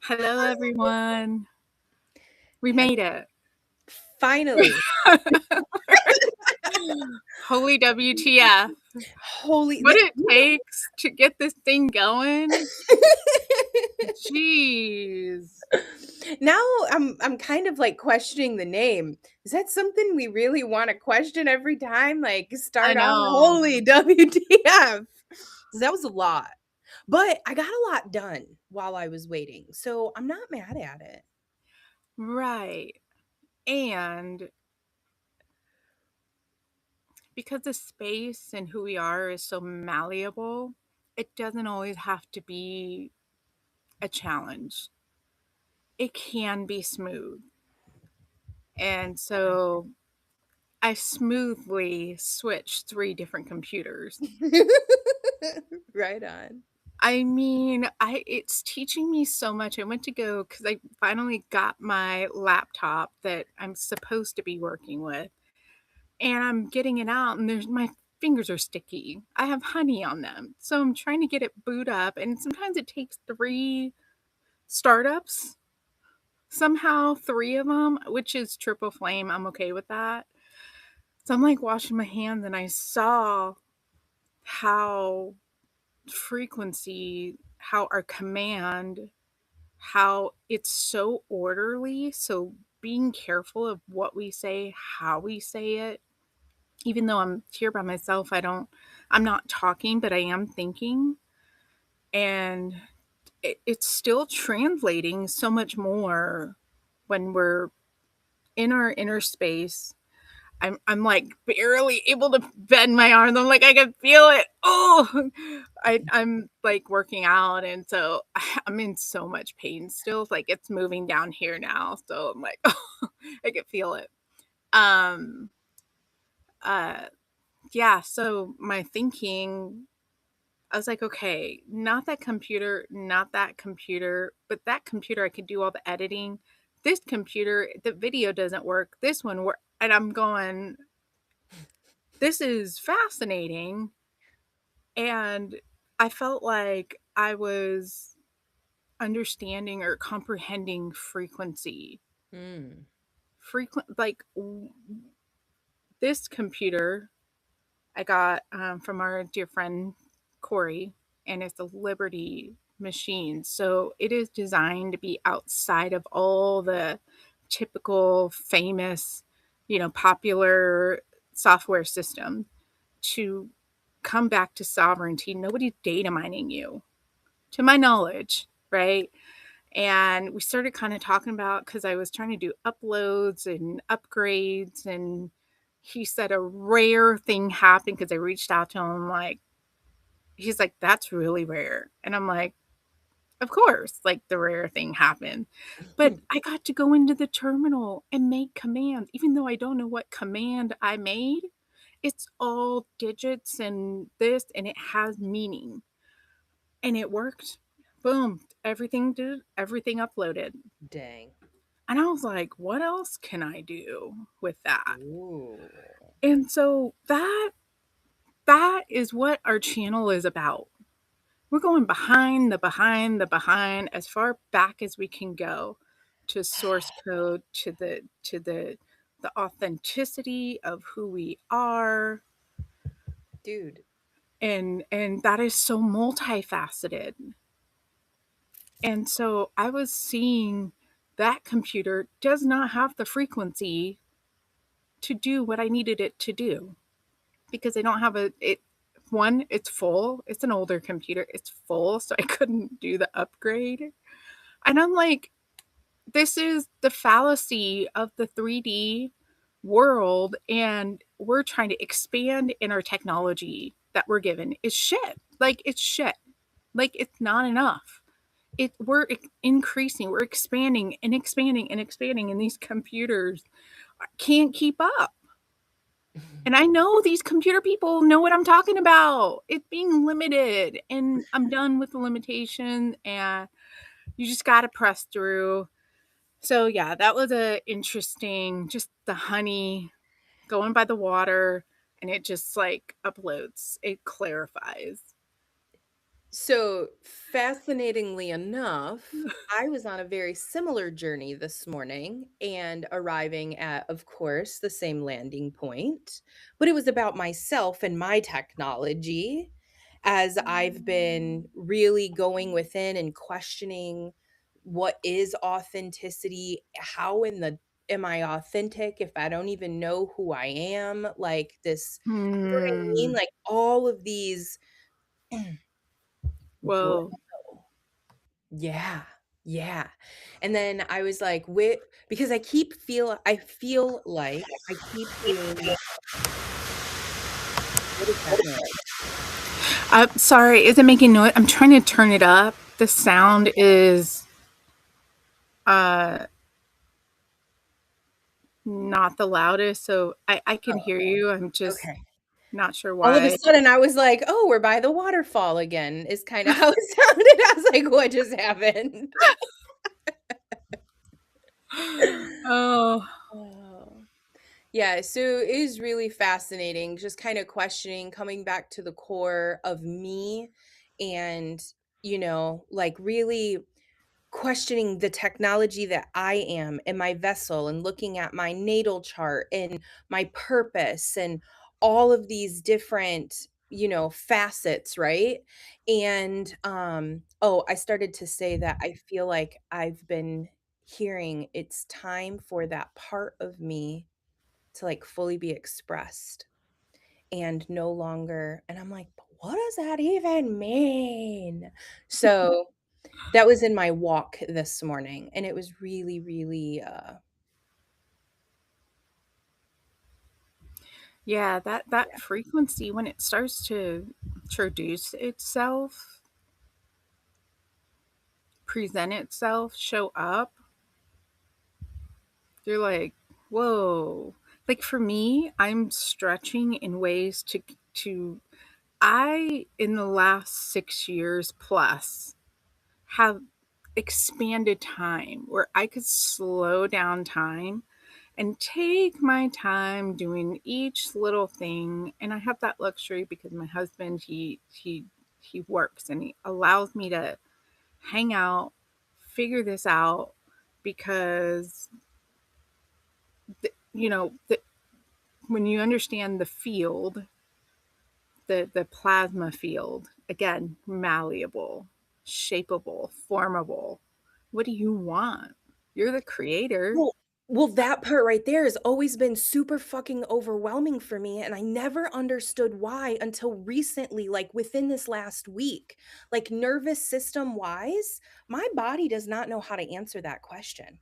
Hello, everyone. We made it. Finally. Holy WTF. Holy. What it takes to get this thing going. Jeez. Now I'm kind of like questioning the name. Is that something we really want to question every time? Like start off know. holy WTF. That was a lot. But I got a lot done while I was waiting. So I'm not mad at it. Right. And because the space and who we are is so malleable, it doesn't always have to be a challenge. It can be smooth. And so I smoothly switched 3 different computers. Right on. I mean, it's teaching me so much. I went to go because I finally got my laptop that I'm supposed to be working with, and I'm getting it out, and there's my fingers are sticky. I have honey on them, so I'm trying to get it boot up, and sometimes it takes 3 startups. Somehow 3 of them, which is triple flame. I'm okay with that. So I'm like washing my hands, and I saw how frequency, how our command, how it's so orderly. So being careful of what we say, how we say it, even though I'm here by myself, I'm not talking, but I am thinking. And it's still translating so much more when we're in our inner space. I'm like barely able to bend my arms. I'm like, I can feel it. Oh, I'm like working out. And so I'm in so much pain still. Like it's moving down here now. So I'm like, oh, I can feel it. Um, uh, yeah. So my thinking, I was like, okay, not that computer, not that computer, but that computer, I could do all the editing. This computer, the video doesn't work. This one work. And I'm going, this is fascinating. And I felt like I was understanding or comprehending frequency. This computer I got from our dear friend Corey, and it's a Liberty machine. So it is designed to be outside of all the typical famous, popular software system to come back to sovereignty. Nobody's data mining you, to my knowledge, right? And we started kind of talking about, because I was trying to do uploads and upgrades, and he said a rare thing happened because I reached out to him. He's like, that's really rare. And I'm like, of course, like the rare thing happened. But I got to go into the terminal and make commands, even though I don't know what command I made. It's all digits and this, and it has meaning. And it worked. Boom. Everything uploaded. Dang. And I was like, what else can I do with that? Ooh. And so that is what our channel is about. We're going behind as far back as we can go to source code, to the authenticity of who we are. Dude. And that is so multifaceted. And so I was seeing that computer does not have the frequency to do what I needed it to do, because I don't have it's full. It's an older computer. It's full, so I couldn't do the upgrade. And I'm like, this is the fallacy of the 3D world, and we're trying to expand in our technology that we're given is shit. Like it's shit. Like it's not enough. We're increasing, we're expanding and expanding and expanding, and these computers can't keep up. And I know these computer people know what I'm talking about. It's being limited, and I'm done with the limitation, and you just got to press through. So yeah, that was a interesting, just the honey going by the water, and it just like uploads, it clarifies. So, fascinatingly enough, I was on a very similar journey this morning and arriving at, of course, the same landing point, but it was about myself and my technology as I've been really going within and questioning what is authenticity, how in the am I authentic if I don't even know who I am? Like this, you know what I mean? Hmm. Like all of these. Whoa. Yeah, yeah, and then I was like, "Wait," because I feel like I keep being what is that noise? Sorry, is it making noise? I'm trying to turn it up. The sound is uh not the loudest, so I can hear Oh, you. I'm just okay. not sure All of a why. sudden, I was like, "Oh, we're by the waterfall again," is kinda how it sounded. I was like, "What just happened?" Oh, Oh. Yeah, so it is really fascinating just kind of questioning, coming back to the core of me and, like really questioning the technology that I am and my vessel and looking at my natal chart and my purpose and all of these different, facets, right? And oh, I started to say that I feel like I've been hearing it's time for that part of me to like fully be expressed and no longer and I'm like, "But what does that even mean?" So that was in my walk this morning, and it was really, really, yeah, that yeah. frequency when it starts to introduce itself, present itself, show up, you're like, "Whoa." Like for me, I'm stretching in ways to I in the last 6 years plus have expanded time where I could slow down time and take my time doing each little thing. And I have that luxury because my husband he works and he allows me to hang out, figure this out because when you understand the field, the plasma field, again, malleable, shapeable, formable. What do you want? You're the creator. Well well, that part right there has always been super fucking overwhelming for me, and I never understood why until recently, like, within this last week. Like, nervous system-wise, my body does not know how to answer that question.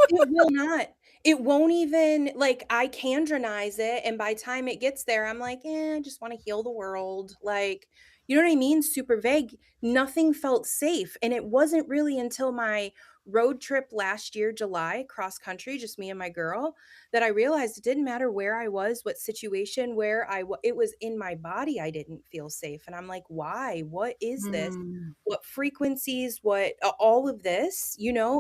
It will not. It won't even like, I candranize it, and by time it gets there, I'm like, "Eh, I just wanna heal the world." Like, you know what I mean? Super vague. Nothing felt safe, and it wasn't really until my road trip last year, July, cross country, just me and my girl, that I realized it didn't matter where I was, what situation, where it was in my body I didn't feel safe, and I'm like, "Why? What is this? Mm, What frequencies, what all of this,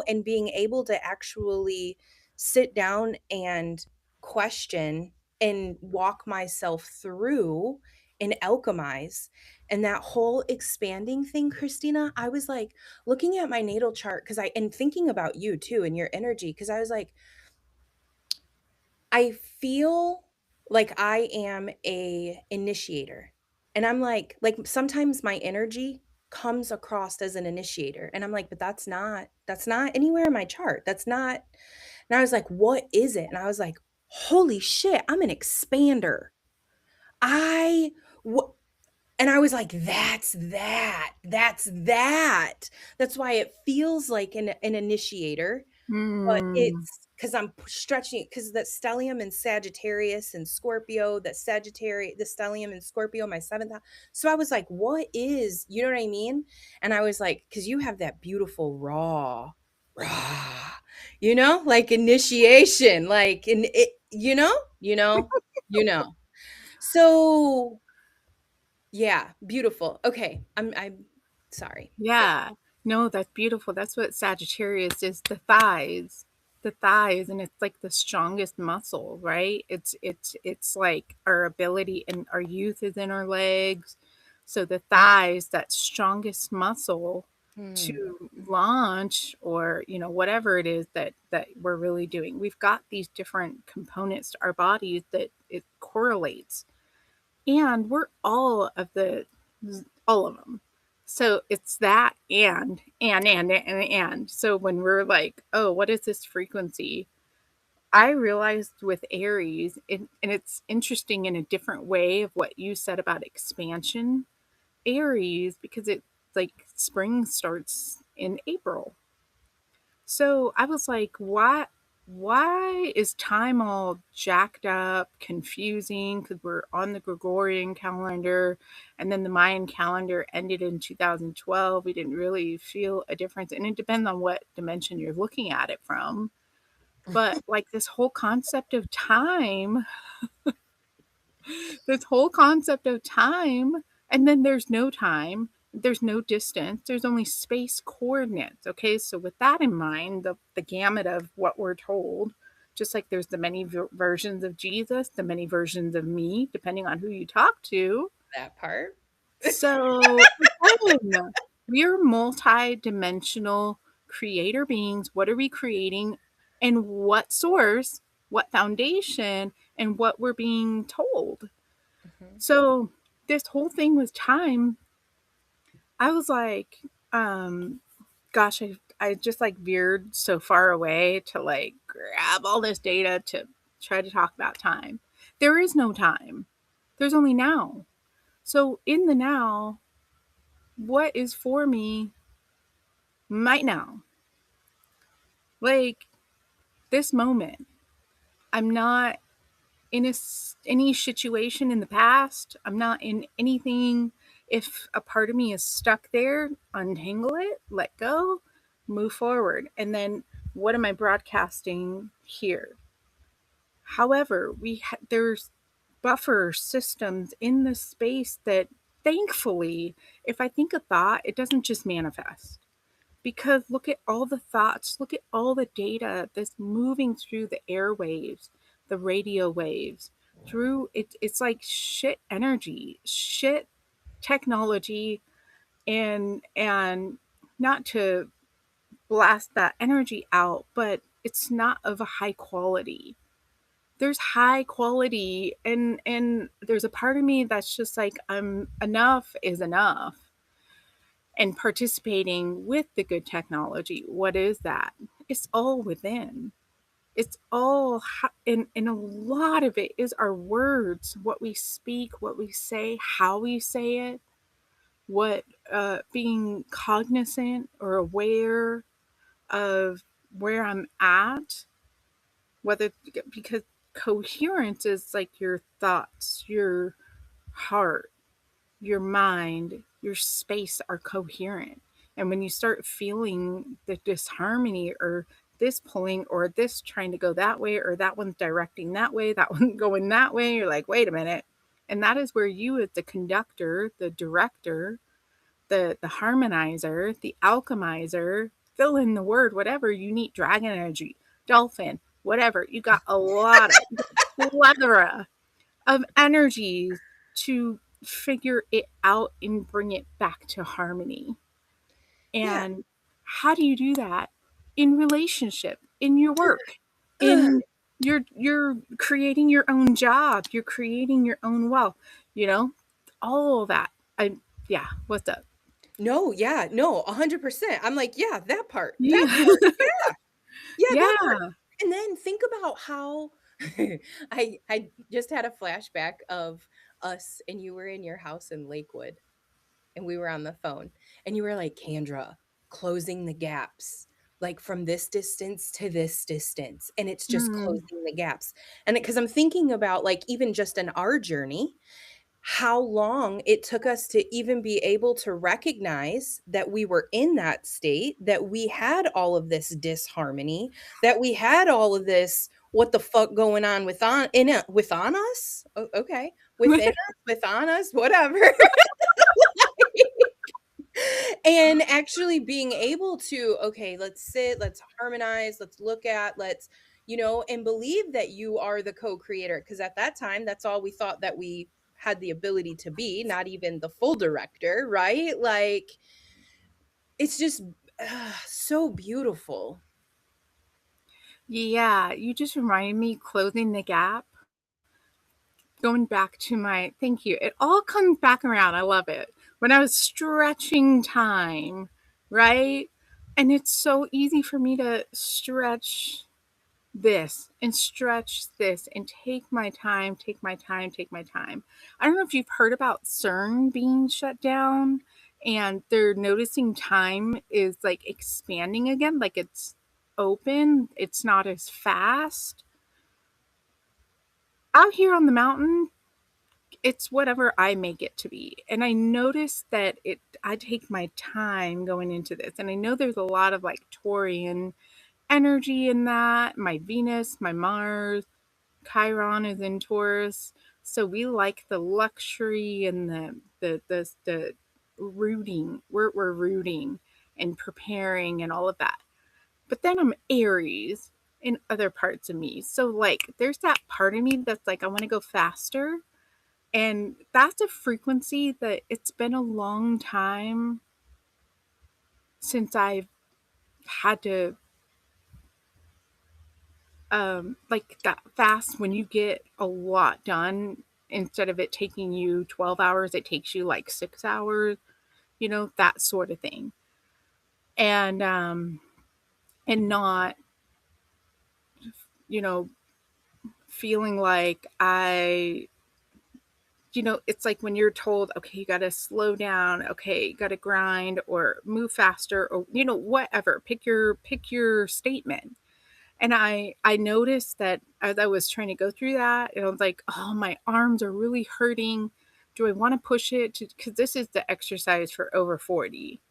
and being able to actually sit down and question and walk myself through and alchemize. And that whole expanding thing, Christina, I was like looking at my natal chart because I and thinking about you too and your energy because I was like, I feel like I am a initiator. And I'm like sometimes my energy comes across as an initiator. And I'm like, but that's not anywhere in my chart. That's not. And I was like, what is it? And I was like, holy shit, I'm an expander. I wh- and I was like, that's that. That's that. That's why it feels like an initiator but mm, it's because 'cause I'm p stretching because that stellium in Sagittarius and Scorpio, the stellium in Scorpio, my 7th house. So I was like, "What is" you know what I mean? And I was like, because you have that beautiful raw, like initiation, like, in it you know, you know. So, yeah, beautiful. Okay, I'm sorry. yeah. No, that's beautiful. That's what Sagittarius is, the thighs. The thighs, and it's like the strongest muscle, right? It's like our ability and our youth is in our legs. So the thighs, that strongest muscle Mm. to launch, or whatever it is that we're really doing. We've got these different components to our bodies that it correlates, and we're all of them. So it's that and. So when we're like, oh, what is this frequency? I realized with Aries, and it's interesting in a different way of what you said about expansion. Aries, because it's like spring starts in April. So I was like, why is time all jacked up, confusing? Because we're on the Gregorian calendar, and then the Mayan calendar ended in 2012. We didn't really feel a difference. And it depends on what dimension you're looking at it from. But like this whole concept of time, this whole concept of time, and then there's no time, there's no distance, there's only space coordinates. Okay, so with that in mind, the gamut of what we're told, just like there's the many versions of Jesus, the many versions of me, depending on who you talk to. That part. So again, we're multi-dimensional creator beings. What are we creating, and what source, what foundation, and what we're being told? Mhm. So this whole thing with time, I was like, gosh, I just like veered so far away to like grab all this data to try to talk about time. There is no time. There's only now. So in the now, what is for me right now? Like this moment. I'm not in any situation in the past. I'm not in anything. If a part of me is stuck there, untangle it, let go, move forward. And then what am I broadcasting here? However, there's buffer systems in the space that thankfully, if I think a thought, it doesn't just manifest. Because look at all the thoughts, look at all the data that's moving through the airwaves, the radio waves, through it. It's like shit energy, shit technology, and not to blast that energy out, but it's not of a high quality. There's high quality, and there's a part of me that's just like, enough is enough, and participating with the good technology. What is that? It's all within. It's all, and a lot of it is our words, what we speak, what we say, how we say it, what being cognizant or aware of where I'm at, whether, because coherence is like your thoughts, your heart, your mind, your space are coherent. And when you start feeling the disharmony, or this pulling, or this trying to go that way, or that one's directing that way, that one going that way, you're like, wait a minute. And that is where you, as the conductor, the director, the harmonizer, the alchemizer, fill in the word, whatever you need, dragon energy, dolphin, whatever. You got a lot of plethora of energies to figure it out and bring it back to harmony. Yeah. And how do you do that? In relationship, in your work, Ugh. in you're creating your own job, you're creating your own wealth, you know, all of that. I Yeah, what's up? No, yeah, no, 100%. I'm like, yeah, that part, that Yeah. part. Yeah, that part. Yeah. And then think about how I just had a flashback of us and you were in your house in Lakewood and we were on the phone and you were like, "Kendra, closing the gaps, like from this distance to this distance." And it's just Mm. closing the gaps. And because I'm thinking about like even just in our journey, how long it took us to even be able to recognize that we were in that state, that we had all of this disharmony, that we had all of this what the fuck going on with on in it with on us? Okay. Within us, with on us, whatever. And actually being able to, okay, let's sit, let's harmonize, let's look at, let's, and believe that you are the co-creator. Because at that time, that's all we thought that we had the ability to be, not even the full director, right? Like, it's just so beautiful. Yeah, you just reminded me closing the gap. Going back to my thank you. It all comes back around. I love it. When I was stretching time, right? And it's so easy for me to stretch this and stretch this and take my time, take my time, take my time. I don't know if you've heard about CERN being shut down and they're noticing time is like expanding again, like it's open, it's not as fast. Out here on the mountain, it's whatever I make it to be. And I noticed that I take my time going into this. And I know there's a lot of like Taurian energy in that. My Venus, my Mars, Chiron is in Taurus. So we like the luxury and the rooting. We're rooting and preparing and all of that. But then I'm Aries in other parts of me. So like there's that part of me that's like I want to go faster, and that's a frequency that it's been a long time since I've had to, like that fast when you get a lot done. Instead of it taking you 12 hours, it takes you like 6 hours, that sort of thing. And not, you know, feeling like it's like when you're told, okay, you got to slow down, okay, you got to grind or move faster or, whatever, pick your statement. And I noticed that as I was trying to go through that, and I was like, oh, my arms are really hurting. Do I want to push it? Because this is the exercise for over 40.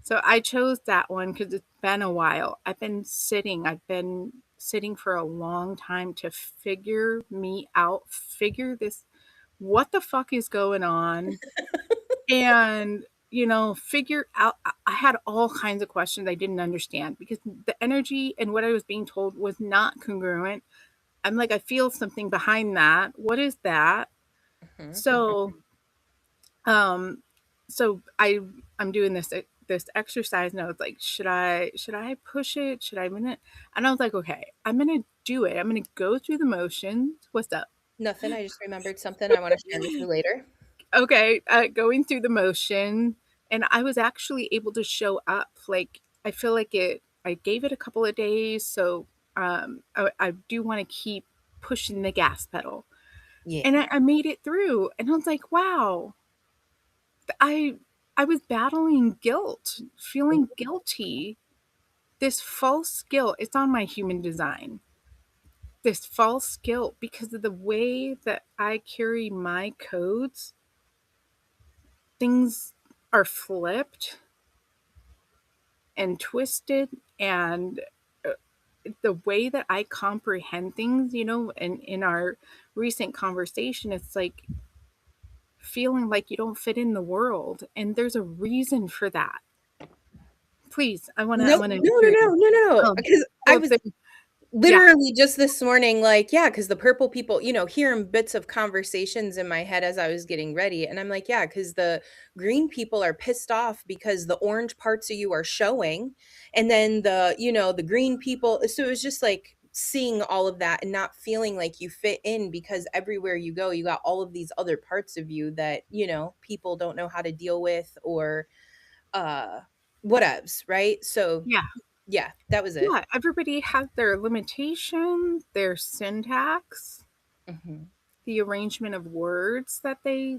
So I chose that one because it's been a while. I've been sitting for a long time to figure me out, figure this, what the fuck is going on, and figure out. I had all kinds of questions I didn't understand because the energy and what I was being told was not congruent. I'm like, I feel something behind that. What is that? Mhm. So, um, I'm doing this exercise, and I was like, should I push it? Should I minute? And I was like, okay, I'm gonna do it. I'm gonna go through the motions. What's up? Nothing. I just remembered something I want to share with you later. Okay, going through the motion, and I was actually able to show up. Like, I feel like I gave it a couple of days, so I do want to keep pushing the gas pedal. Yeah. And I made it through, and I was like, wow, I I was battling guilt, feeling guilty. This false guilt, it's on my human design. This false guilt because of the way that I carry my codes, things are flipped and twisted, and uh, the way that I comprehend things, and in our recent conversation, it's like feeling like you don't fit in the world, and there's a reason for that. Please, I Nope. want to No, no, hear no, you. no, no, no. Um, Because I well, was then, yeah, literally just this morning, like, yeah, because the purple people, hearing bits of conversations in my head as I was getting ready. And I'm like, yeah, because the green people are pissed off because the orange parts of you are showing. And then the green people. So it was just like seeing all of that and not feeling like you fit in because everywhere you go, you got all of these other parts of you that, people don't know how to deal with or uh whatevs, right? So yeah, yeah, that was it. yeah. Everybody has their limitation, their syntax, Mhm. the arrangement of words that they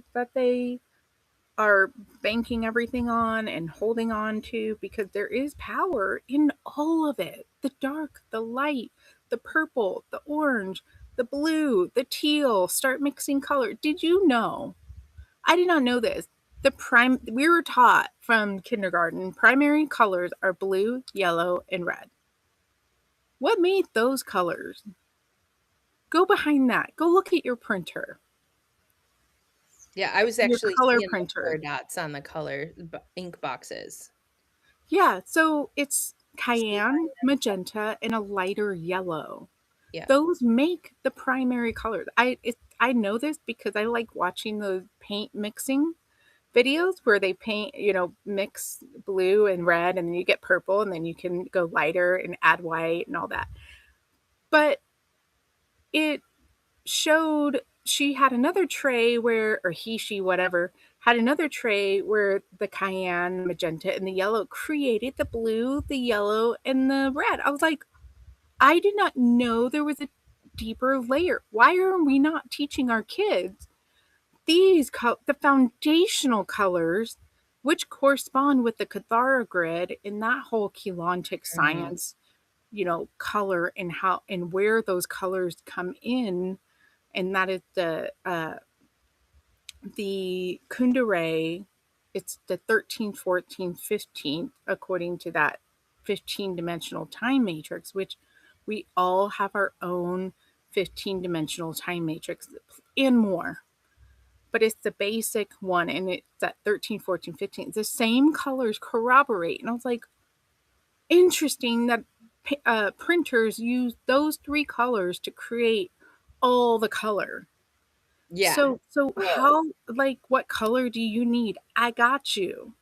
are banking everything on and holding on to, because there is power in all of it. The dark, the light, the purple, the orange, the blue, the teal. Start mixing color. Did you know? I did not know this. We were taught from kindergarten primary colors are blue, yellow, and red. What made those colors? Go behind that. Go look at your printer. Yeah, I was Your actually color seeing the color printer. dots on the ink boxes. Yeah, so it's See how cayenne, magenta, and a lighter yellow. yeah. Those make the primary colors. I know this because I like watching those paint mixing videos where they paint, mix blue and red, and then you get purple, and then you can go lighter and add white and all that. But it showed she had another tray where, or he, she, whatever, had another tray where the cayenne, magenta, and the yellow created the blue, the yellow, and the red. I was like, I did not know there was a deeper layer. Why are we not teaching our kids the foundational colors, which correspond with the Cathara grid and that whole Keylontic Mhm. science, color and how and where those colors come in, and that is the Kundalini. It's the 13, 14, 15, according to that 15-dimensional time matrix, which we all have our own 15-dimensional time matrix and more. But it's the basic one, and it's that 13, 14, 15. The same colors corroborate. And I was like, interesting that printers use those three colors to create all the color. Yeah. So Well, how, like, what color do you need? I got you.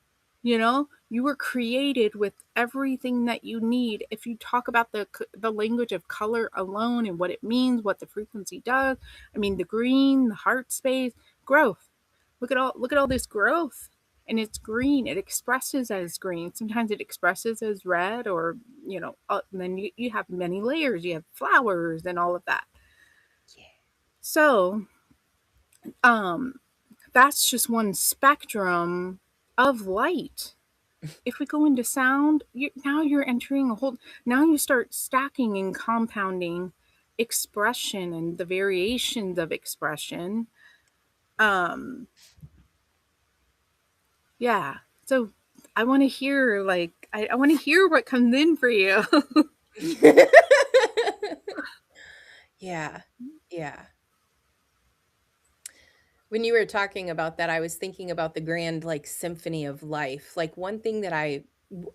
You were created with everything that you need. If you talk about the language of color alone and what it means, what the frequency does, I mean, the green, the heart space, growth. Look at all this growth. And it's green. It expresses as green. Sometimes it expresses as red, or and then you have many layers. You have flowers and all of that. yeah. So, um that's just one spectrum of light. If we go into sound, now you're entering a whole. Now you start stacking and compounding expression and the variations of expression. Um, yeah. So I want to hear, like, I want to hear what comes in for you. Yeah. Yeah. When you were talking about that, I was thinking about the grand, like, symphony of life. Like, one thing that I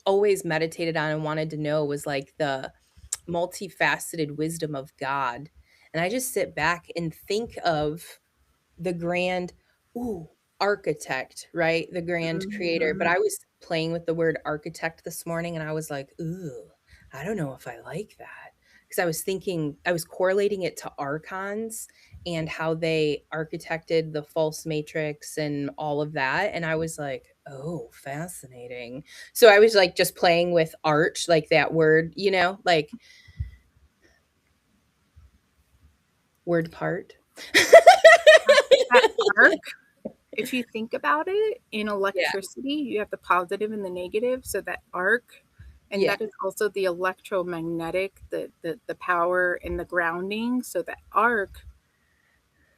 always meditated on and wanted to know was, like, the multifaceted wisdom of God. And I just sit back and think of the grand, ooh, architect, right? The grand creator. But Mhm. I was playing with the word architect this morning and I was like, ooh, I don't know if I like that. Because I was thinking, I was correlating it to archons and how they architected the false matrix and all of that. And I was like, oh, fascinating. So I was like just playing with art, like that word, like word part. That arc, if you think about it, in Yeah. electricity, you have the positive and the negative. So that arc, and Yeah. that is also the electromagnetic, the power and the grounding. So that arc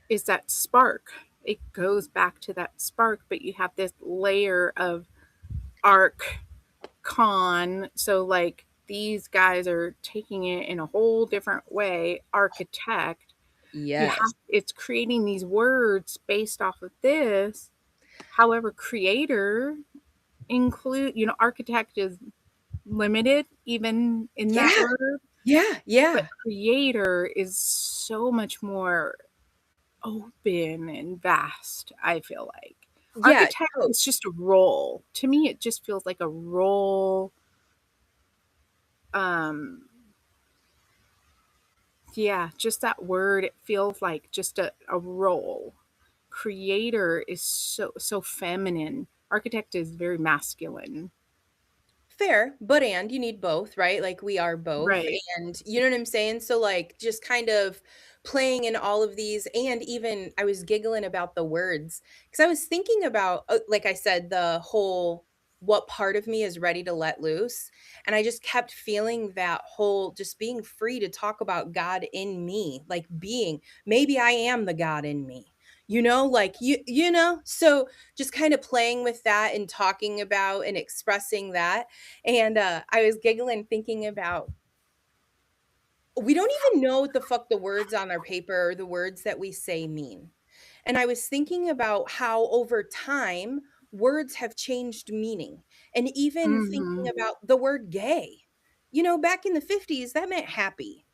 is that spark. It goes back to that spark, but you have this layer of arc con. So, like, these guys are taking it in a whole different way. Architect, Yes. it's creating these words based off of this. However, creator architect is limited even in that Yeah. word, Yeah. but Yeah. creator is so much more open and vast, I feel like. Yeah, Architect to is just a role. To me, it just feels like a role. Um, yeah, just that word, it feels like just a role. Creator is so feminine. Architect is very masculine. fair, but and you need both, right? Like, we are both, Right. and you know what I'm saying? So, like, just kind of playing in all of these and even I was giggling about the words because I was thinking about, like I said, the whole what part of me is ready to let loose, and I just kept feeling that whole just being free to talk about God in me, like, being maybe I am the God in me. Like, so just kind of playing with that and talking about and expressing that. And, I was giggling thinking about we don't even know what the fuck the words on our paper or the words that we say mean. And I was thinking about how over time words have changed meaning. And even thinking Mhm. about the word gay. Back in the 50s, that meant happy,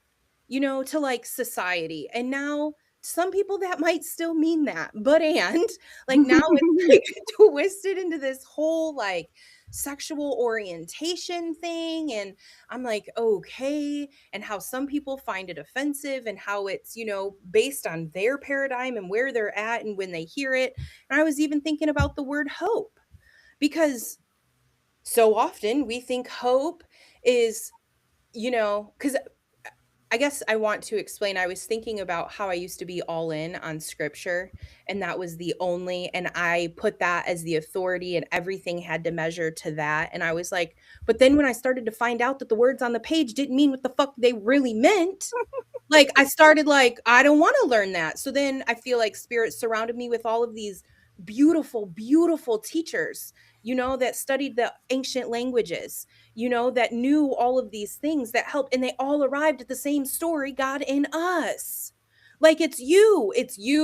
to like society. And now some people that might still mean that, but and like now it's like twisted into this whole like sexual orientation thing. And I'm like, okay. And how some people find it offensive and how it's, based on their paradigm and where they're at and when they hear it. And I was even thinking about the word hope because so often we think hope is, because I guess I want to explain. I was thinking about how I used to be all in on scripture, and that was the only, and I put that as the authority, and everything had to measure to that. And I was like, but then when I started to find out that the words on the page didn't mean what the fuck they really meant, like I started like, I don't want to learn that. So then I feel like spirit surrounded me with all of these beautiful, beautiful teachers, that studied the ancient languages, that knew all of these things that helped, and they all arrived at the same story, God in us. Like it's you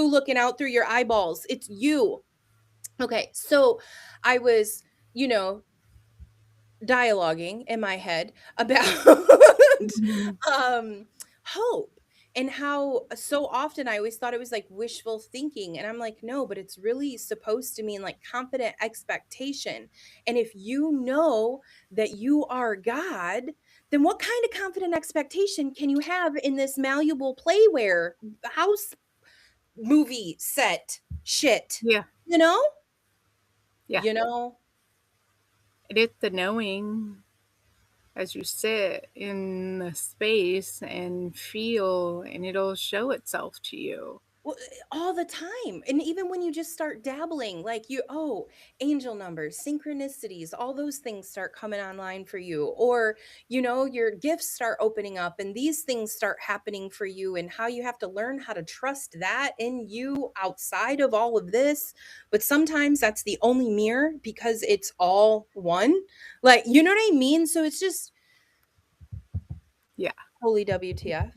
looking out through your eyeballs. It's you. Okay, so I was, you know, dialoguing in my head about Mhm. um hope, and how so often I always thought it was like wishful thinking, and I'm like, no, but it's really supposed to mean like confident expectation. And if you know that you are God, then what kind of confident expectation can you have in this malleable playware house movie set shit, Yeah, you know yeah. you know It is the knowing as you sit in the space and feel, and it'll show itself to you. Well, all the time. And even when you just start dabbling, like angel numbers, synchronicities, all those things start coming online for you. Or, your gifts start opening up and these things start happening for you, and how you have to learn how to trust that in you outside of all of this. But sometimes that's the only mirror because it's all one. Like, you know what I mean? So it's just Yeah. holy WTF.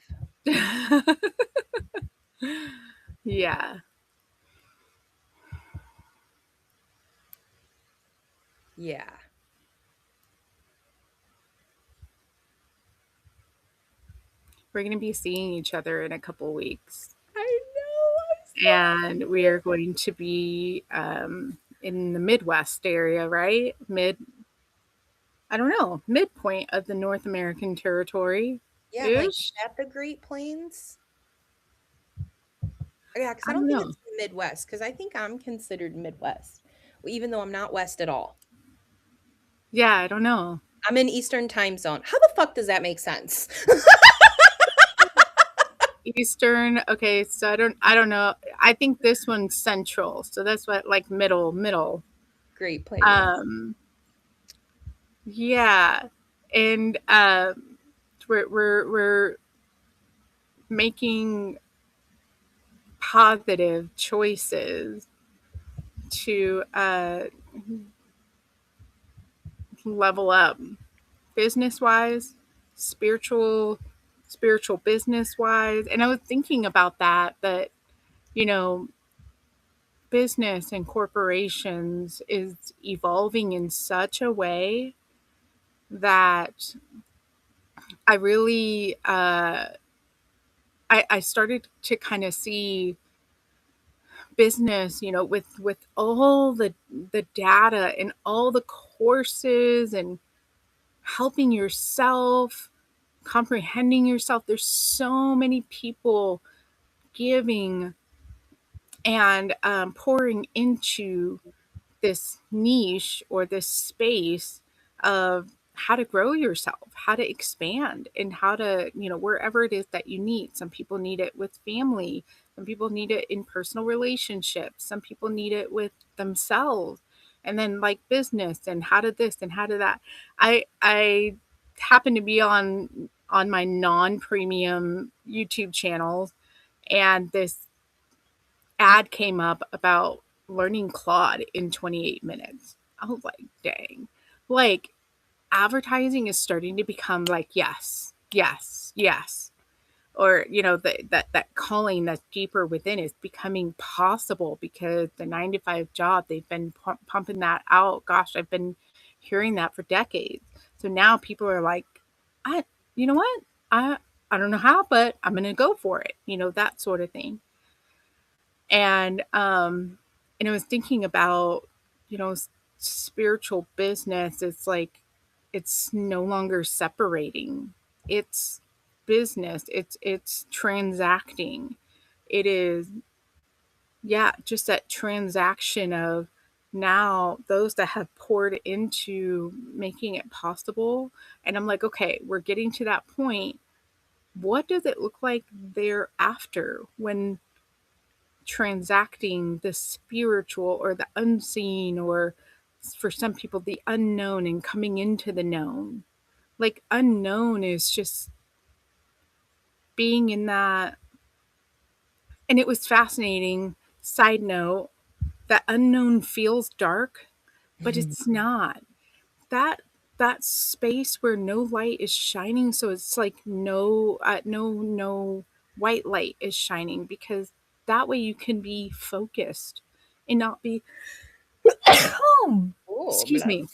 Yeah. Yeah. We're going to be seeing each other in a couple weeks, I know. I'm and we so are going to be in the Midwest area, right? I don't know, midpoint of the North American territory Yeah, like, is ish. that the Great Plains? Yeah, because I I don't don't think know. it's the Midwest. Because I think I'm considered Midwest, even though I'm not West at all. Yeah, I don't know. I'm in Eastern Time Zone. How the fuck does that make sense? Eastern. Okay, so I don't know. I think this one's central. So that's what, like, middle. Great Plains. Um yeah. And we're making positive choices to level up business wise, spiritual business wise. And I was thinking about that, you know, business and corporations is evolving in such a way that I really I started to kind of see business, with all the data and all the courses and helping yourself, comprehending yourself. There's so many people giving and pouring into this niche or this space of how to grow yourself, how to expand, and how to, wherever it is that you need. Some people need it with family, some people need it in personal relationships, some people need it with themselves. And then like business and how to this and how to that. I happen to be on my non-premium YouTube channels, and this ad came up about learning Claude in 28 minutes. I was like, dang. Like, advertising is starting to become like, yes, yes, yes. Or, that calling that's deeper within is becoming possible because the 9 to 5 job, they've been pumping that out. Gosh, I've been hearing that for decades. So now people are like, you know what? I don't know how, but I'm going to go for it. That sort of thing. And I was thinking about, you know, spiritual business. It's like it's no longer separating. It's business. It's transacting. It is, yeah, just that transaction of now those that have poured into making it possible. And I'm like, okay, we're getting to that point. What does it look like thereafter when transacting the spiritual or the unseen, or for some people the unknown, and coming into the known? Like, unknown is just being in that. And it was fascinating. Side note, that unknown feels dark, but it's not. That that space where no light is shining, so it's like no white light is shining, because that way you can be focused and not be Oh, excuse bless. me.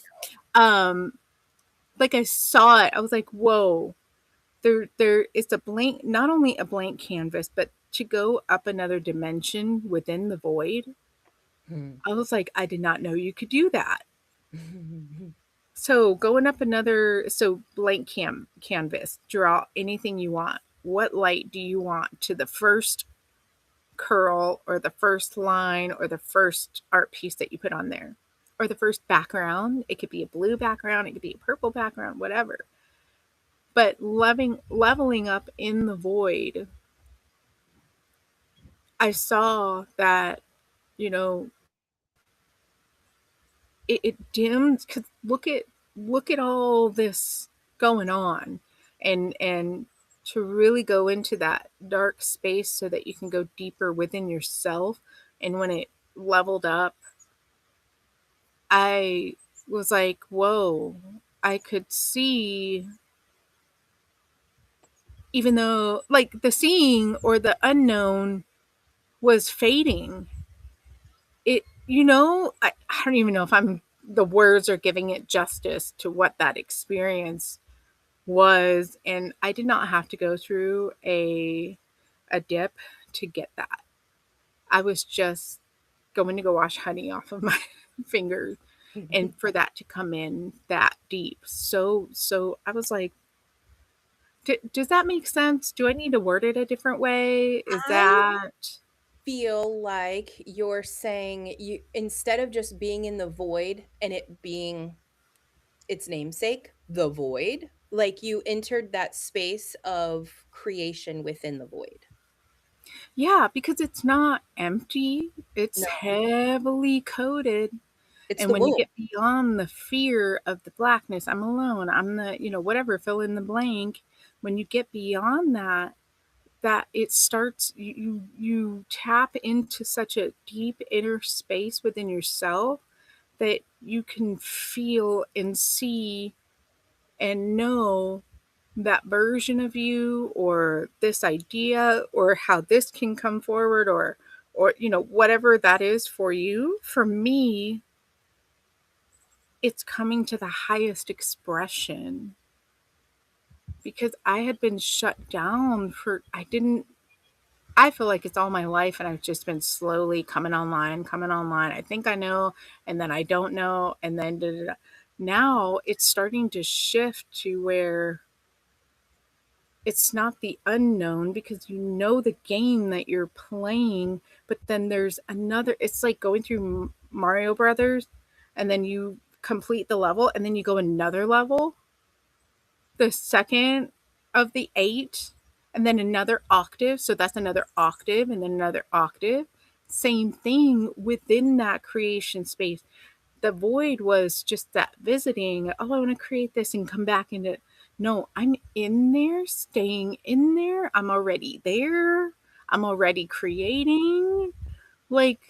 um like, I saw it, I was like, whoa. There is a blank, not only a blank canvas, but to go up another dimension within the void. Hmm. I was like, I did not know you could do that. So going up another, so blank canvas, draw anything you want. What light do you want to the first curl, or the first line, or the first art piece that you put on there, or the first background? It could be a blue background, it could be a purple background, whatever. But leveling up in the void, I saw that, you know, it dims, because look at all this going on, and to really go into that dark space so that you can go deeper within yourself. And when it leveled up, I was like, whoa. I could see, even though, like, the seeing or the unknown was fading. I don't even know if I'm the words are giving it justice to what that experience was. And I did not have to go through a dip to get that. I was just going to go wash honey off of my fingers, and for that to come in that deep. So I was like, does that make sense? Do I need to word it a different way? Is I that feel like you're saying, you instead of just being in the void and it being its namesake, the void, like you entered that space of creation within the void. Yeah, because it's not empty. It's No, heavily coated. it's And the when you womb. get beyond the fear of the blackness, I'm alone, I'm the, whatever, fill in the blank. When you get beyond that, it starts, you tap into such a deep inner space within yourself that you can feel and see and know that version of you, or this idea, or how this can come forward, or whatever that is for you. For me, it's coming to the highest expression, because I had been shut down for, I feel like it's all my life, and I've just been slowly coming online, coming online. I think I know, and then I don't know, and then da, da, da. Now it's starting to shift to where it's not the unknown, because you know the game that you're playing, but then there's another. It's like going through Mario Brothers, and then you complete the level, and then you go another level, the second of the eight, and then another octave. So that's another octave, and then another octave. Same thing within that creation space. The void was just that visiting. Oh, I want to create this and come back into. No, I'm in there, staying in there. I'm already there. I'm already creating. Like,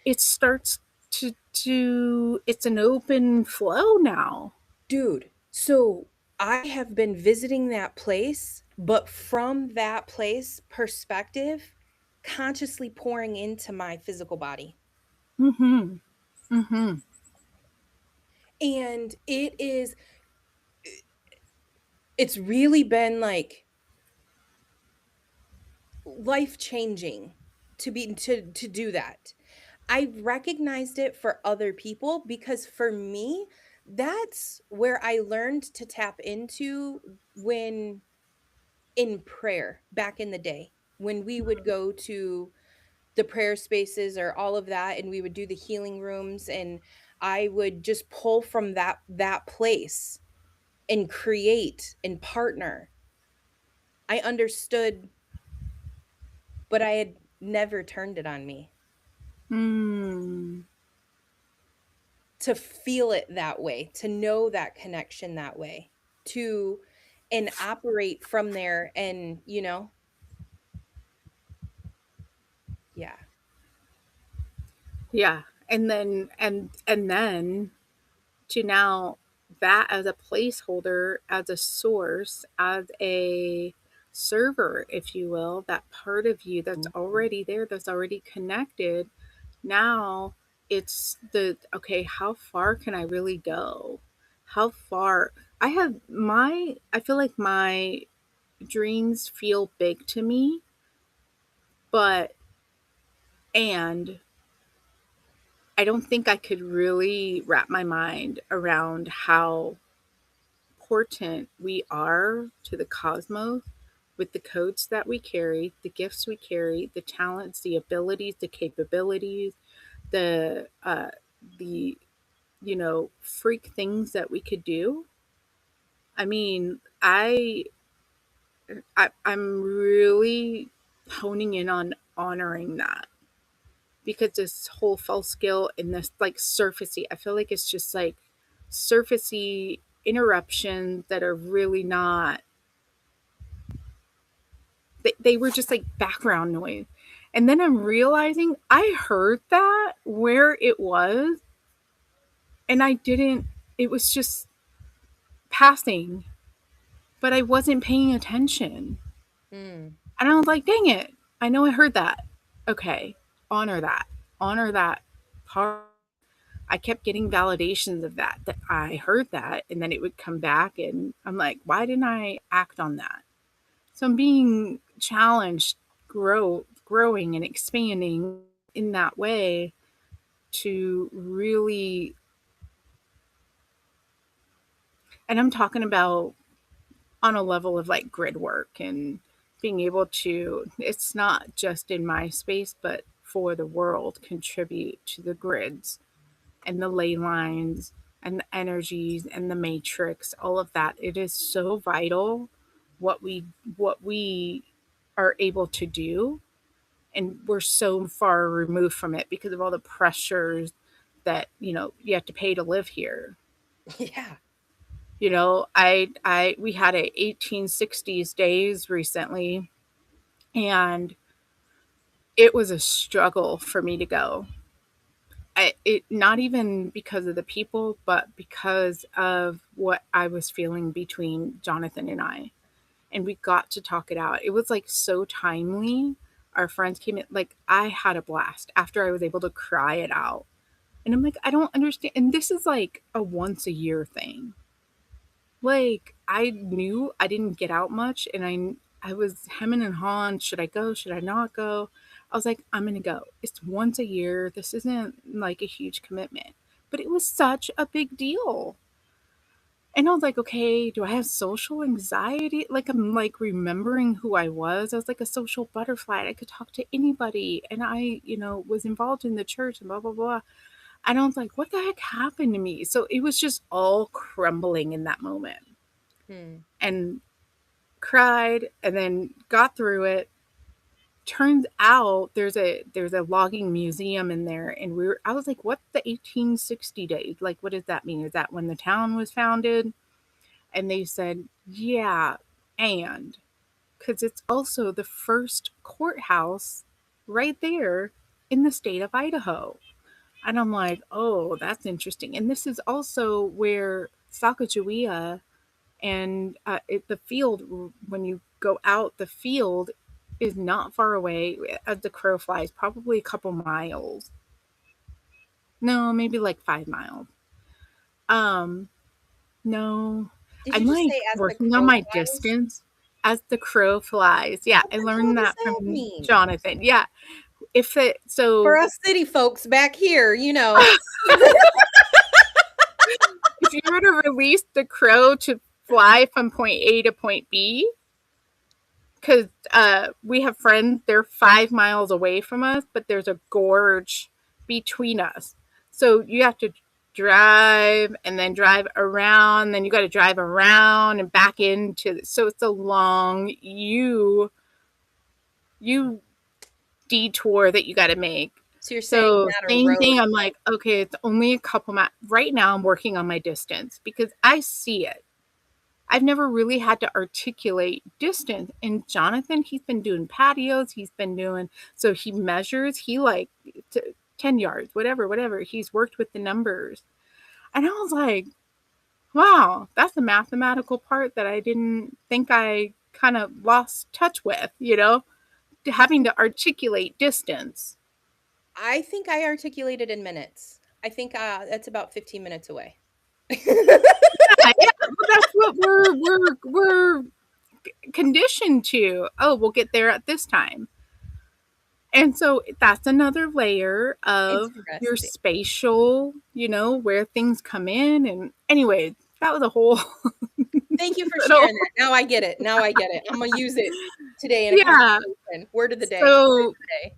it starts to it's an open flow now. Dude, so I have been visiting that place, but from that place perspective, consciously pouring into my physical body. Mhm. Mhm. And it's really been like life changing. to do that. I recognized it for other people because for me, that's where I learned to tap into when in prayer back in the day when we would go to the prayer spaces or all of that and we would do the healing rooms and I would just pull from that place and create and partner. I understood, but I had never turned it on me Mm. to feel it that way, to know that connection that way, to and operate from there and, yeah. Yeah. And then to now that as a placeholder, as a source, as a server, if you will, that part of you that's already there, that's already connected. Now it's the okay, how far can I really go? How far? I feel like my dreams feel big to me, but and I don't think I could really wrap my mind around how important we are to the cosmos with the codes that we carry, the gifts we carry, the talents, the abilities, the capabilities, the freak things that we could do. I mean, I'm really honing in on honoring that because this whole false skill and this like surfacey, I feel like it's just like surfacey interruptions that are really not. They were just like background noise. And then I'm realizing I heard that where it was, and I didn't, it was just passing, but I wasn't paying attention. Mm. And I was like, dang it, I know I heard that. Okay, honor that. Honor that part. I kept getting validations of that I heard that, and then it would come back, and I'm like, why didn't I act on that? So I'm being challenged, growing and expanding in that way to really, and I'm talking about on a level of like grid work and being able to, it's not just in my space, but for the world, contribute to the grids and the ley lines and the energies and the matrix, all of that. It is so vital what we are able to do, and we're so far removed from it because of all the pressures that you have to pay to live here. Yeah. I we had a 1860s days recently, and it was a struggle for me to go. It not even because of the people, but because of what I was feeling between Jonathan and I. And we got to talk it out. It was like so timely. Our friends came in, like I had a blast after I was able to cry it out. And I'm like, I don't understand. And this is like a once a year thing. Like I knew I didn't get out much, and I was hemming and hawing, should I go? Should I not go? I was like, I'm going to go. It's once a year. This isn't like a huge commitment. But it was such a big deal. And I was like, okay, do I have social anxiety? Like, I'm like remembering who I was. I was like a social butterfly. I could talk to anybody. And I, was involved in the church and blah, blah, blah. And I was like, what the heck happened to me? So it was just all crumbling in that moment, Hmm. and cried and then got through it. Turns out there's a logging museum in there, and I was like, what, the 1860 days? Like, what does that mean? Is that when the town was founded? And they said, yeah, and because it's also the first courthouse right there in the state of Idaho. And I'm like, oh, that's interesting. And this is also where Sacagawea and the field, when you go out, the field is not far away as the crow flies, probably a couple miles. No, maybe like 5 miles. Um, no, Did I'm you just like say as the working on crow my flies? distance as the crow flies. Yeah, What I the hell learned does that that from mean? Jonathan. Yeah, if it For so us city folks back here, you know. if you were to release the crow to fly from point A to point B, because we have friends, they're 5 miles away from us, but there's a gorge between us. So you have to drive and then drive around, then you got to drive around and back into. So it's a long you detour that you got to make. So you're saying So not a same road. thing. I'm like, okay, it's only a couple miles. Right now, I'm working on my distance because I see it. I've never really had to articulate distance. And Jonathan, he's been doing patios. He's been doing, so he measures, he like 10 yards, whatever. He's worked with the numbers. And I was like, wow, that's the mathematical part that I didn't think I kind of lost touch with, having to articulate distance. I think I articulated in minutes. I think that's about 15 minutes away. Yeah, well, that's what we're conditioned to. Oh, we'll get there at this time. And so that's another layer of your Interesting. spatial, where things come in. And anyway, that was a whole Thank you for little, sharing that. Now I get it. Now I get it. I'm gonna use it today in a yeah. conversation. Word of the day. Phrase So, of the day.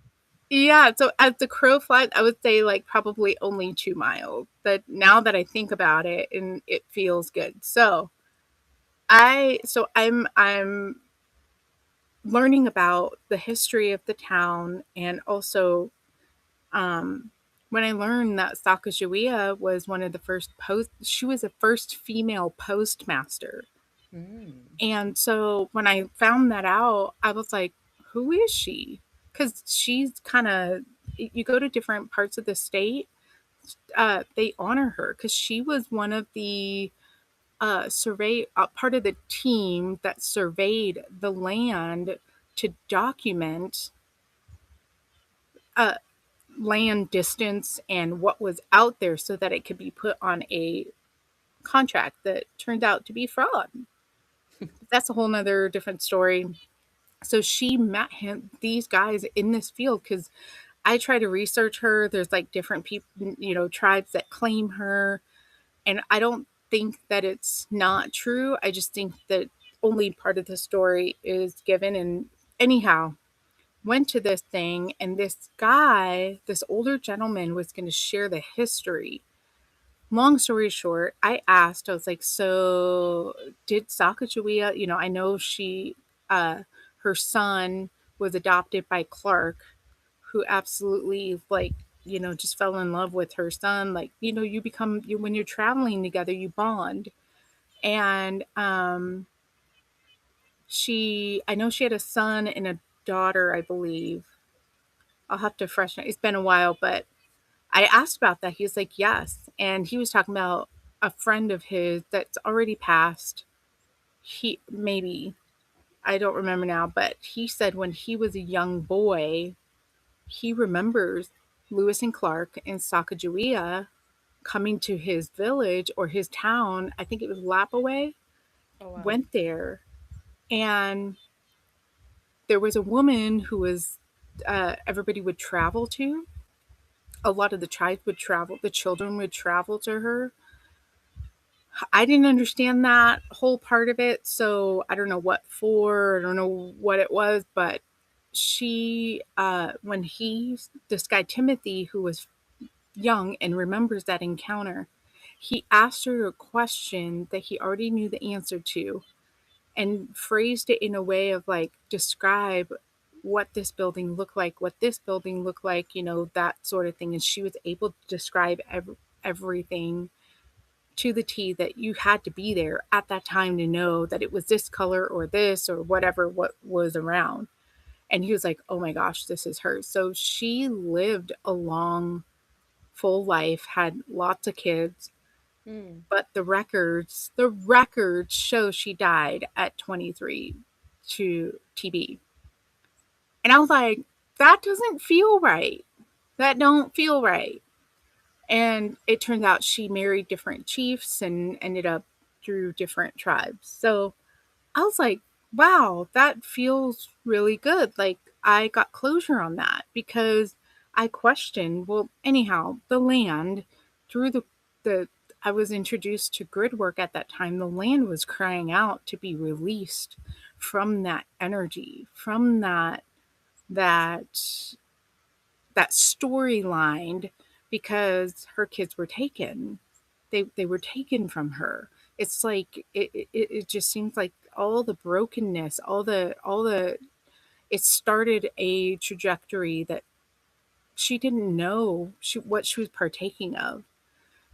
yeah. So as the crow flies, I would say like probably only 2 miles. But now that I think about it, and it feels good. I'm learning about the history of the town, and also um, when I learned that Sacagawea was one of the first she was the first female postmaster. Mm. And so when I found that out, I was like, who is she? Because she's kind of, you go to different parts of the state, they honor her because she was one of the part of the team that surveyed the land to document uh, land distance and what was out there so that it could be put on a contract that turned out to be fraud. That's a whole nother different story. So she met these guys in this field because I try to research her. There's like different people, tribes that claim her. And I don't think that it's not true. I just think that only part of the story is given. And anyhow, went to this thing, and this guy, this older gentleman, was going to share the history. Long story short, I was like, so did Sacagawea, I know her son was adopted by Clark, who absolutely, like, just fell in love with her son. Like, when you're traveling together, you bond. And I know she had a son and a daughter, I believe. I'll have to freshen it. It's been a while, but I asked about that. He was like, yes. And he was talking about a friend of his that's already passed. Maybe, I don't remember now, but he said when he was a young boy, he remembers Lewis and Clark and Sacagawea coming to his village or his town. I think it was Lapaway, Oh wow. went there, and there was a woman who was, everybody would travel to. A lot of the tribes would travel, the children would travel to her. I didn't understand that whole part of it, so I don't know what for, I don't know what it was, but this guy Timothy, who was young and remembers that encounter, he asked her a question that he already knew the answer to and phrased it in a way of like, describe what this building looked like, what this building looked like, that sort of thing. And she was able to describe everything to the T, that you had to be there at that time to know that it was this color or this or whatever what was around. And he was like, oh my gosh, this is her. So she lived a long, full life, had lots of kids, Mm. but the records show she died at 23 to TB. And I was like, that doesn't feel right. That don't feel right. And it turns out she married different chiefs and ended up through different tribes. So I was like, wow, that feels really good. Like, I got closure on that because I questioned, well, anyhow, the land through the I was introduced to grid work at that time. The land was crying out to be released from that energy, from that that storyline because her kids were taken. They were taken from her. It's like it just seems like all the brokenness, all the it started a trajectory that she didn't know what she was partaking of.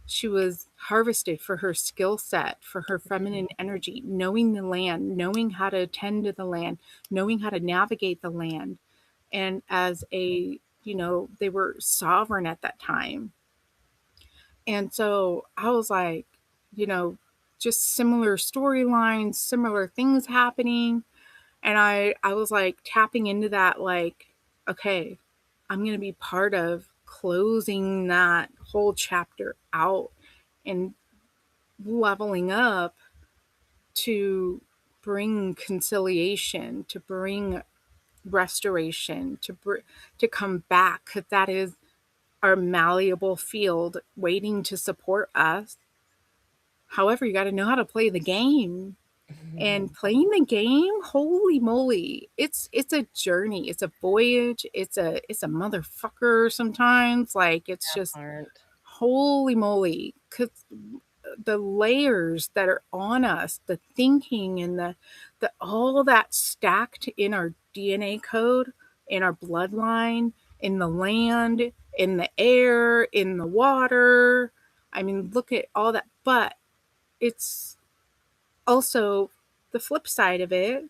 She was harvested for her skill set, for her feminine energy, knowing the land, knowing how to tend to the land, knowing how to navigate the land. And as a, they were sovereign at that time. And so I was like, you know, just similar storylines, similar things happening. And I was like tapping into that, like, okay, I'm going to be part of closing that whole chapter out and leveling up to bring conciliation, to bring restoration, to come back, because that is our malleable field waiting to support us. However, you got to know how to play the game. And playing the game, holy moly, it's a journey, it's a voyage, it's a motherfucker sometimes. Like it's That just part. holy moly, because the layers that are on us, the thinking and the all that stacked in our DNA code, in our bloodline, in the land, in the air, in the water. I mean, look at all that. But it's also the flip side of it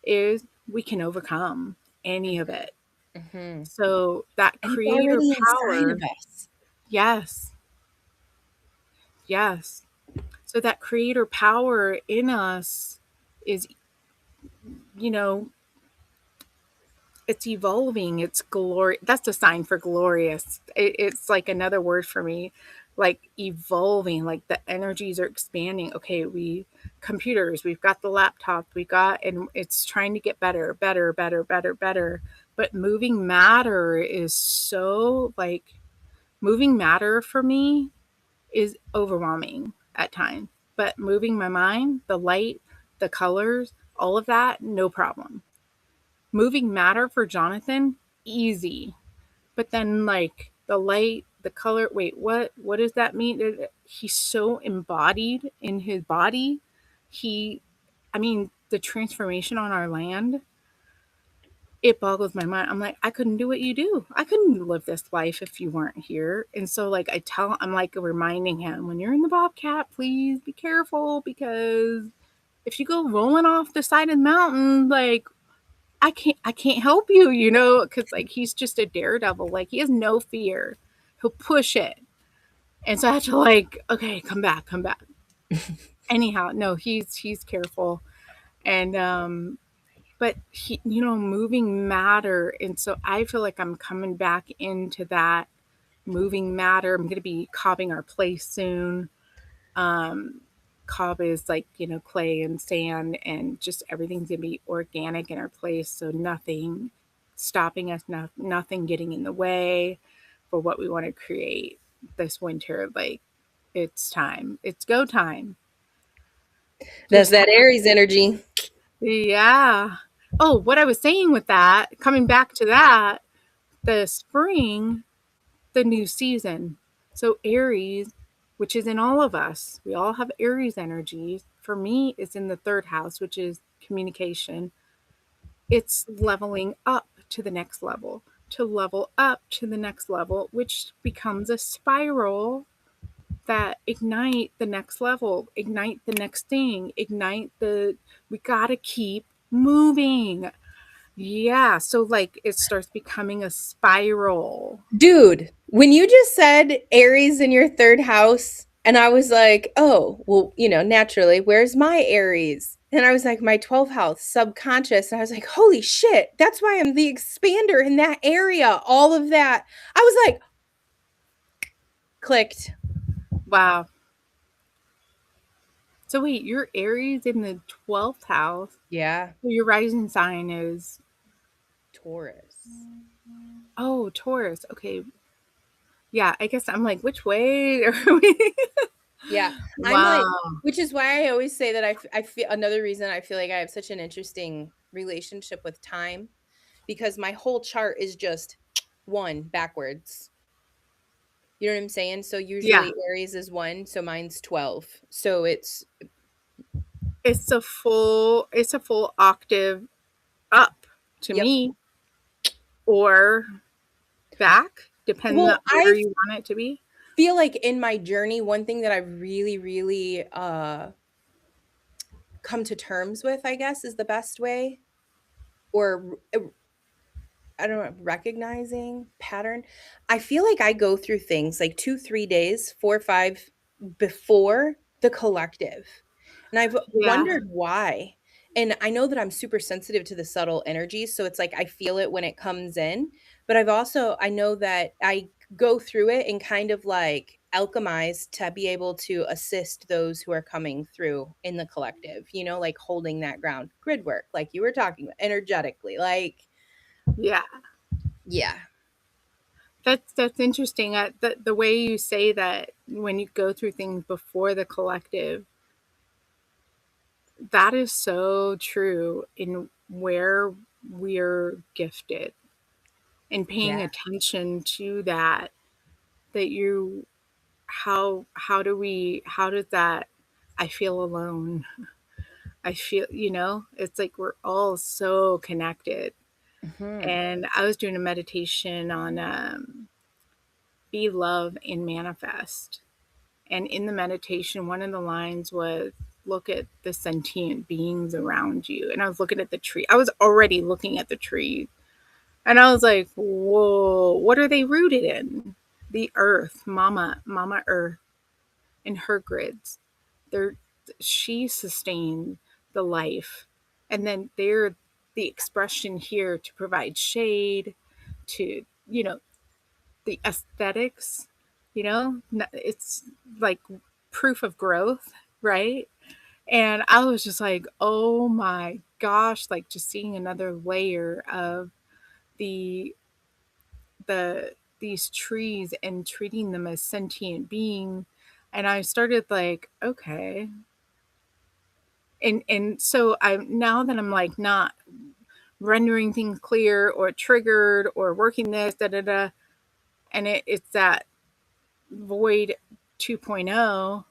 is we can overcome any of it. Mhm. So that And it's creator already inside of power, us. yes, yes. So that creator power in us is, you know, it's evolving. It's glory. That's a sign for glorious. It's like another word for me, like evolving. Like the energies are expanding. Okay, computers. We've got the laptop. We got, and it's trying to get better, better, better, better, better. But moving matter is so like moving matter for me is overwhelming at times. But moving my mind, the light, the colors, all of that, no problem. Moving matter for Jonathan, easy. But then like the light, the color, wait, what does that mean? He's so embodied in his body. He I mean, the transformation on our land, it boggles my mind. I'm like, I couldn't do what you do. I couldn't live this life if you weren't here. And so like I'm like reminding him, when you're in the Bobcat, please be careful, because if you go rolling off the side of the mountain, like I can't help you, because like he's just a daredevil. Like he has no fear. He'll push it. And so I have to like, okay, come back, come back. Anyhow, no, he's careful. And but he, moving matter. And so I feel like I'm coming back into that moving matter. I'm gonna be cobbing our place soon. Um Cobb is like, clay and sand, and just everything's gonna be organic in our place. So nothing stopping us, nothing getting in the way for what we want to create this winter. Like it's time. It's go time. That's Just that Aries energy. yeah. Oh, what I was saying with that, coming back to that, the spring, the new season. So Aries, which is in all of us, we all have Aries energy. For me, it's in the third house, which is communication. It's leveling up to the next level, to level up to the next level, which becomes a spiral that ignite the next level, ignite the next thing, we gotta keep moving. Yeah. So like it starts becoming a spiral. Dude, when you just said Aries in your third house, and I was like, oh, well, naturally, where's my Aries? And I was like, my 12th house, subconscious. And I was like, holy shit, that's why I'm the expander in that area. All of that. I was like, clicked. Wow. So wait, your Aries in the 12th house. Yeah, So your rising sign is Taurus. Oh, Taurus. Okay. Yeah, I guess I'm like, which way are we? Yeah, I'm like, Wow. which is why I always say that I feel another reason I feel like I have such an interesting relationship with time, because my whole chart is just one backwards. You know what I'm saying? So Yeah, usually Aries is 1, so mine's 12. So it's it's a full octave up to yep. me or back, depending on Well, where I you want it to be. feel like in my journey, one thing that I've really, really come to terms with, I guess, is the best way, or I don't know, recognizing pattern. I feel like I go through things like 2, 3 days, 4, 5 before the collective. And I've Yeah. wondered why. And I know that I'm super sensitive to the subtle energies, so it's like I feel it when it comes in, but I know that I go through it and kind of like alchemize to be able to assist those who are coming through in the collective, like holding that ground. Grid work, like you were talking about, energetically, like Yeah. yeah. That's interesting. The way you say that when you go through things before the collective, that is so true in where we're gifted and paying Yeah. attention to that. That you how does that I feel alone. I feel, it's like we're all so connected. Mhm. And I was doing a meditation on be love and manifest. And in the meditation, one of the lines was, look at the sentient beings around you. And I was looking at the tree. I was already looking at the tree. And I was like, whoa, what are they rooted in? The earth, Mama Earth, and her grids. They're she sustained the life. And then they're the expression here to provide shade, to, the aesthetics, it's like proof of growth, right? And I was just like, oh my gosh, like just seeing another layer of the these trees and treating them as sentient being. And I started like, okay. And so I'm now that I'm like not rendering things clear or triggered or working this, da da da. And it's that void 2.0.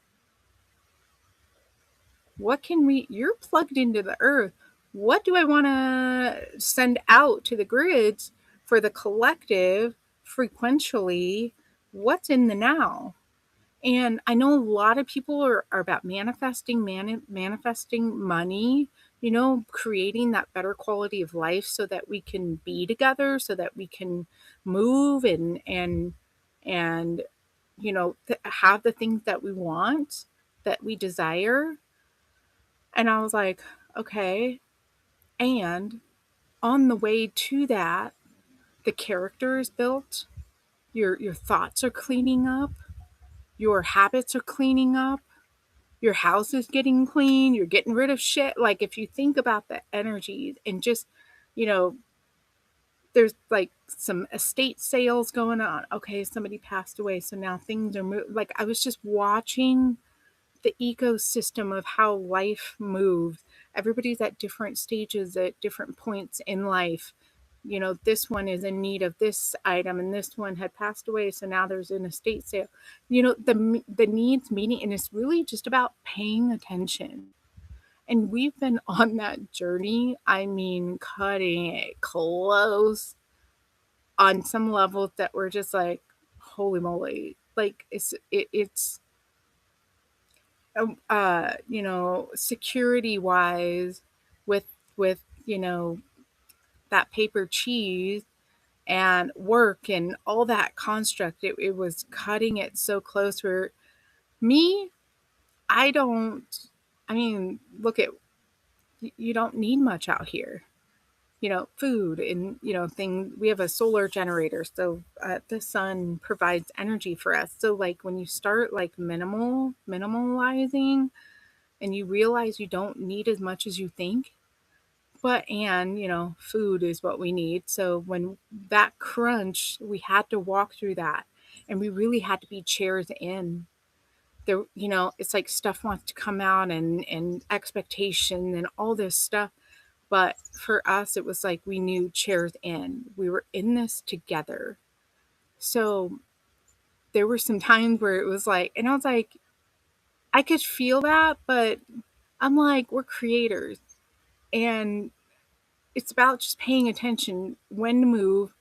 What can you're plugged into the earth. What do I want to send out to the grids for the collective frequentially? What's in the now? And I know a lot of people are about manifesting money, creating that better quality of life so that we can be together, so that we can move and have the things that we want, that we desire. And I was like, okay. And on the way to that, the character is built, your thoughts are cleaning up, your habits are cleaning up, your house is getting clean, you're getting rid of shit. Like if you think about the energies and just, you know, there's like some estate sales going on. Okay, somebody passed away, so now things are like I was just watching the ecosystem of how life moves. Everybody's at different stages at different points in life. This one is in need of this item and this one had passed away, so now there's an estate sale. The needs meeting, and it's really just about paying attention. And we've been on that journey, I mean, cutting it close on some levels that were just like, holy moly. Like it's security wise, with that paper cheese and work and all that construct, it was cutting it so close. Where me, I don't, I mean, look at, you don't need much out here. Food and thing. We have a solar generator, so the sun provides energy for us. So like when you start like minimalizing and you realize you don't need as much as you think, But and, food is what we need. So when that crunch, we had to walk through that, and we really had to be chairs in. There, it's like stuff wants to come out, and expectation and all this stuff. But for us, it was like we knew chairs in. We were in this together. So there were some times where it was like, and I was like, I could feel that, but I'm like, we're creators. And it's about just paying attention when to move,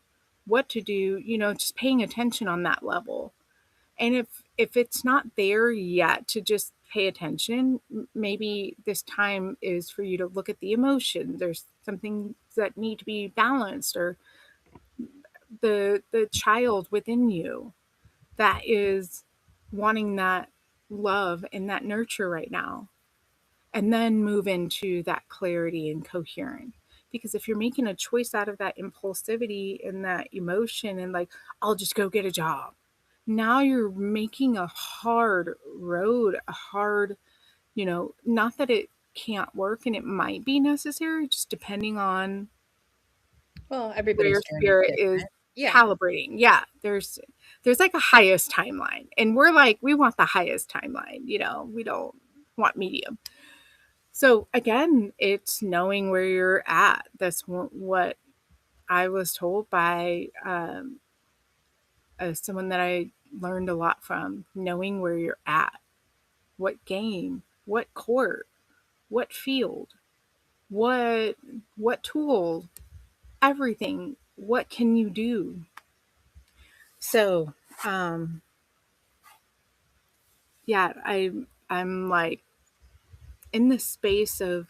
what to do, just paying attention on that level. And if it's not there yet to just pay attention, maybe this time is for you to look at the emotion. There's some things that need to be balanced, or the child within you that is wanting that love and that nurture right now, and then move into that clarity and coherence. Because if you're making a choice out of that impulsivity and that emotion, and like, I'll just go get a job, now you're making a hard road, a hard, not that it can't work, and it might be necessary, just depending on Well, where your everybody's journey is spirit is different. Yeah. calibrating. Yeah, there's like a highest timeline, and we're like, we want the highest timeline, we don't want medium. So again, it's knowing where you're at. That's what I was told by someone that I learned a lot from. Knowing where you're at, what game, what court, what field, what tool, everything. What can you do? So, yeah, I'm like in the space of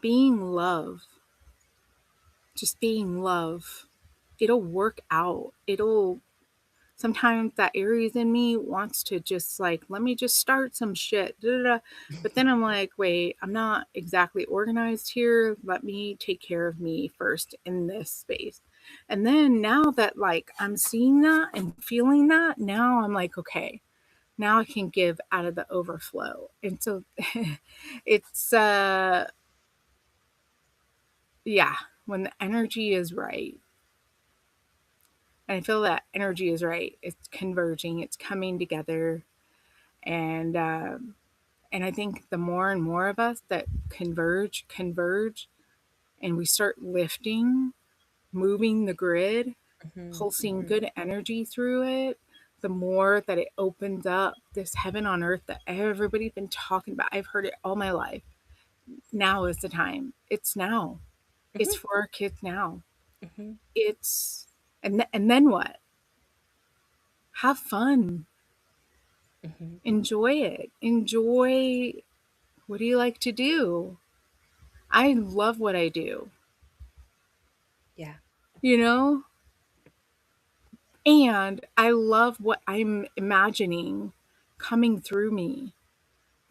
being love, just being love. It'll work out. It'll Sometimes that Aries in me wants to just like, let me just start some shit. Da, da, da. But then I'm like, wait, I'm not exactly organized here. Let me take care of me first in this space. And then now that like I'm seeing that and feeling that, now I'm like, okay, now I can give out of the overflow. And so it's yeah, when the energy is right, and I feel that energy is right, it's converging, it's coming together. And I think the more and more of us that converge, and we start lifting, moving the grid, Mhm, pulsing mhm. good energy through it, the more that it opens up this heaven on earth that everybody's been talking about. I've heard it all my life. Now is the time. It's now. It's Mhm, for our kids now. mhm, It's and then what? Have fun. mhm. Enjoy it. Enjoy, what do you like to do? I love what I do, Yeah. you know? And I love what I'm imagining coming through me.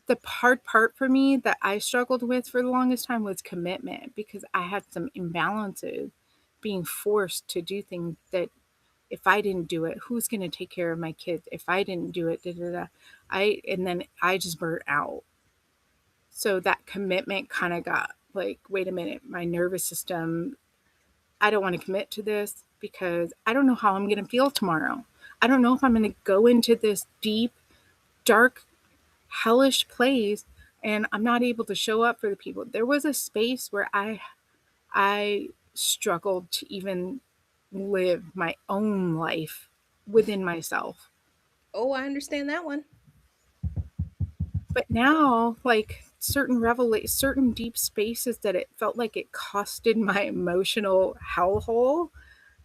The hard part for me that I struggled with for the longest time was commitment, because I had some imbalances, being forced to do things that if I didn't do it, who's going to take care of my kids? If I didn't do it, da, da, da. And then I just burnt out. So that commitment kind of got like, wait a minute, my nervous system, I don't want to commit to this because I don't know how I'm going to feel tomorrow. I don't know if I'm going to go into this deep, dark, hellish place and I'm not able to show up for the people. There was a space where I struggled to even live my own life within myself. Oh, I understand that one. But now, like certain deep spaces that it felt like it costed my emotional hellhole,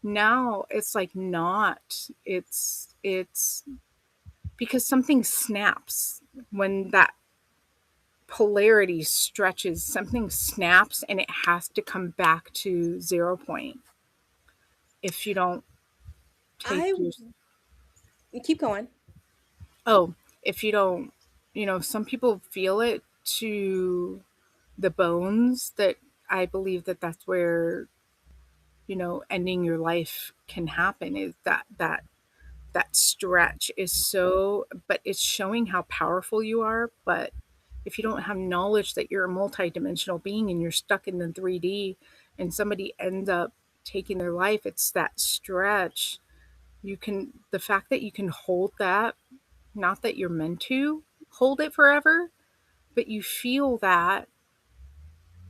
now it's like not. It's because something snaps when that polarity stretches, something snaps and it has to come back to 0 point if you don't take I your keep going. oh if you don't, some people feel it to the bones, that I believe that that's where, ending your life can happen, is that stretch is so, but it's showing how powerful you are, but if you don't have knowledge that you're a multidimensional being and you're stuck in the 3D and somebody ends up taking their life, it's that stretch. The fact that you can hold that, not that you're meant to hold it forever, but you feel that.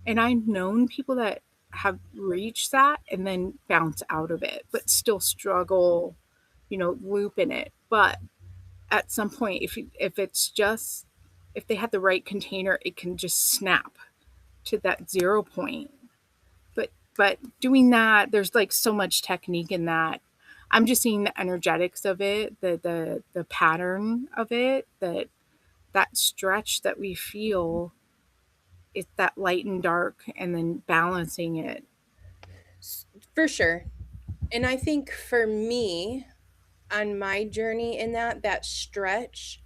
And I've known people that have reached that and then bounce out of it, but still struggle, loop in it. But at some point, if it's just, if they have the right container, it can just snap to that 0 point. But doing that, there's like so much technique in that. I'm just seeing the energetics of it, the pattern of it, that stretch that we feel. It's that light and dark, and then balancing it. For sure. And I think for me, on my journey in that stretch,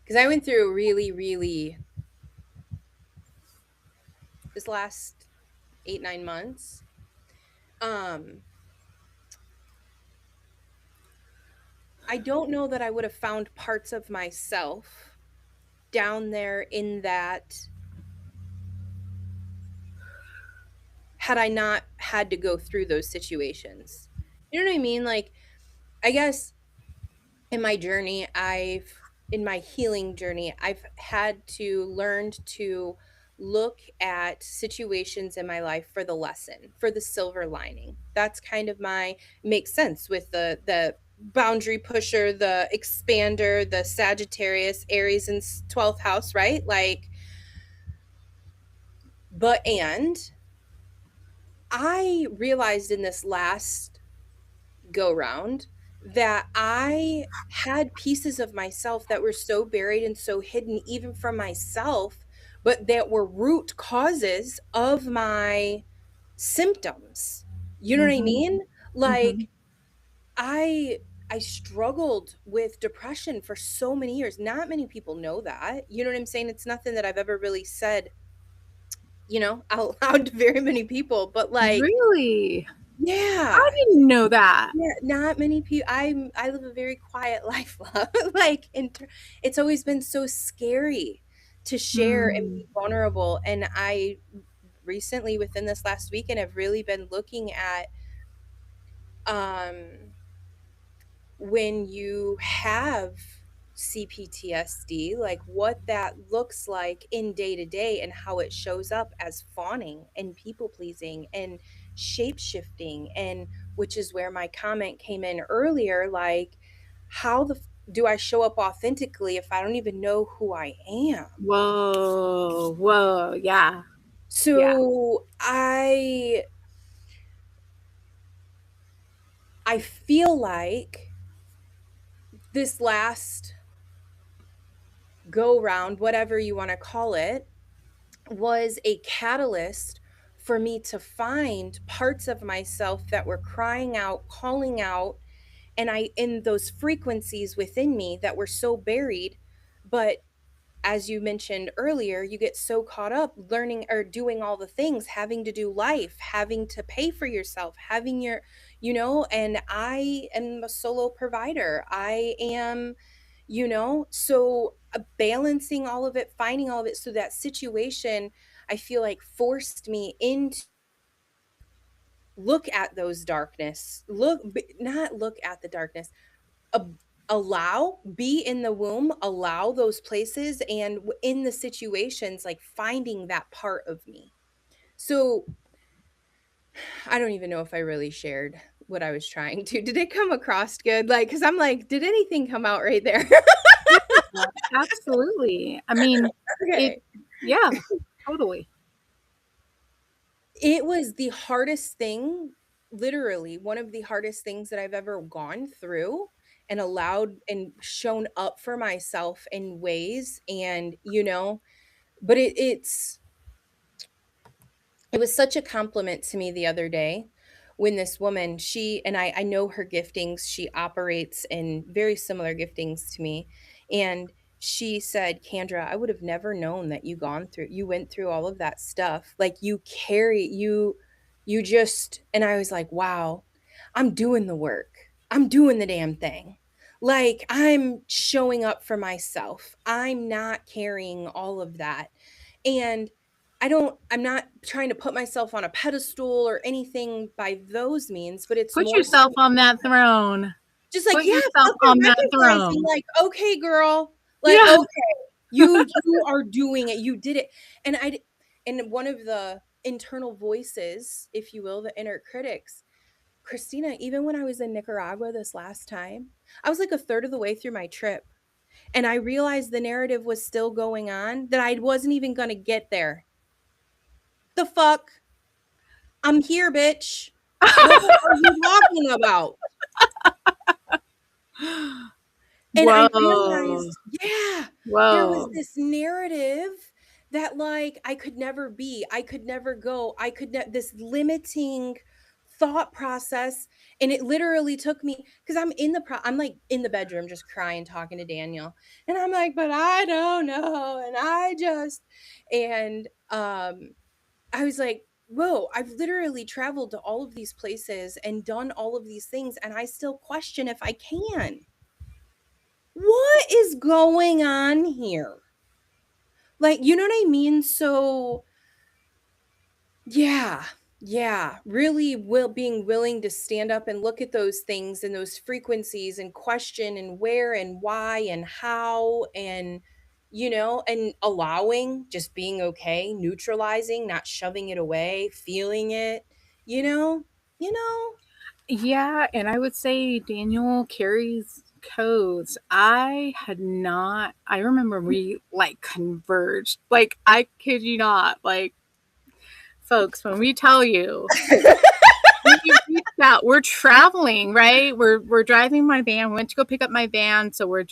because I went through really, really this last 8, 9 months. I don't know that I would have found parts of myself down there in that had I not had to go through those situations. You know what I mean? Like, I guess in my journey, in my healing journey, I've had to learn to look at situations in my life for the lesson, for the silver lining. That's kind of makes sense with the boundary pusher, the expander, the Sagittarius, Aries and 12th house, right? Like, and I realized in this last go round that I had pieces of myself that were so buried and so hidden, even from myself, but that were root causes of my symptoms. You know what I Mhm. mean? Mhm. Like, I I struggled with depression for so many years. Not many people know that. You know what I'm saying? It's nothing that I've ever really said, out loud to very many people, but like, Really? I yeah. didn't know that. Yeah, not many people. I live a very quiet life, love. Like, it's always been so scary to share and Mm. be vulnerable. And I recently, within this last weekend, have really been looking at um when you have CPTSD, like what that looks like in day to day and how it shows up as fawning and people pleasing and shape shifting. And which is where my comment came in earlier, like, do I show up authentically if I don't even know who I am? Whoa, whoa, yeah, yeah. So I feel like this last go round, whatever you want to call it, was a catalyst for me to find parts of myself that were crying out, calling out, and I in those frequencies within me that were so buried. But as you mentioned earlier, you get so caught up learning or doing all the things, having to do life, having to pay for yourself, having and I am a solo provider. I am, so balancing all of it, finding all of it. So that situation, I feel like, forced me into look at those darkness, not look at the darkness, ab- allow, be in the womb, allow those places, and in the situations, like finding that part of me. So I don't even know if I really shared what I was trying to. Did it come across good? Like, because I'm like, did anything come out right there? Yeah, absolutely. I mean, it Okay. yeah, totally. It was the hardest thing, literally one of the hardest things that I've ever gone through and allowed and shown up for myself in ways. And, but it was such a compliment to me the other day when this woman, I know her giftings, she operates in very similar giftings to me. And she said, Kendra, I would have never known that you went through all of that stuff. Like, you just, and I was like, wow, I'm doing the work. I'm doing the damn thing. Like, I'm showing up for myself. I'm not carrying all of that. And I'm not trying to put myself on a pedestal or anything by those means, but it's Put more so yourself on that throne. just like, Put yeah, yourself fucking on that recognizing, throne. like, okay, girl, like, Yeah. okay, you are doing it. You did it. And and one of the internal voices, if you will, the inner critics, Christina, even when I was in Nicaragua this last time, I was like a third of the way through my trip. And I realized the narrative was still going on, that I wasn't even going to get there. The fuck? I'm here, bitch. What are you talking about? And I Whoa. realized, yeah, there was Whoa. this narrative that, like, I could never be, I could never go, this limiting thought process. And it literally took me, because I'm like in the bedroom just crying, talking to Daniel. And I'm like, but I don't know. And I was like, whoa, I've literally traveled to all of these places and done all of these things, and I still question if I can. What is going on here? Like, you know what I mean? So, yeah. Yeah, really being willing to stand up and look at those things and those frequencies and question and where and why and how, and and allowing, just being okay, neutralizing, not shoving it away, feeling it, you know? You know? Yeah, and I would say Daniel carries codes. I had not I remember we like converged. Like I kid you not. Like folks, when we tell you we reached out, we're traveling, right? We're driving my van. We went to go pick up my van, so we're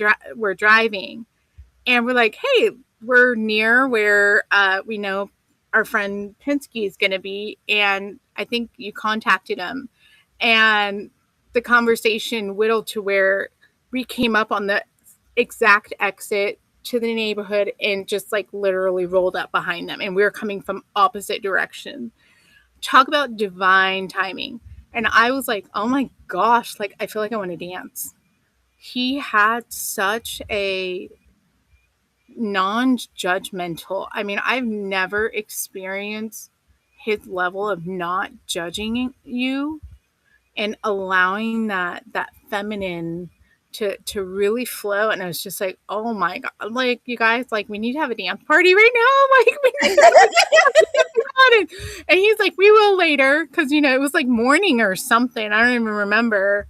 driving. And we're like, "Hey, we're near where we know our friend Pinsky is going to be." And I think you contacted him, and the conversation whittled to where we came up on the exact exit to the neighborhood and just like literally rolled up behind them, and we were coming from opposite direction. Talk about divine timing. And I was like, "Oh my gosh, like I feel like I want to dance." He had such a non-judgmental. I mean, I've never experienced his level of not judging you and allowing that feminine to really flow. And I was just like, oh my god, like you guys, like we need to have a dance party right now. Like we need to and he's like, we will later, because it was like morning or something. I don't even remember.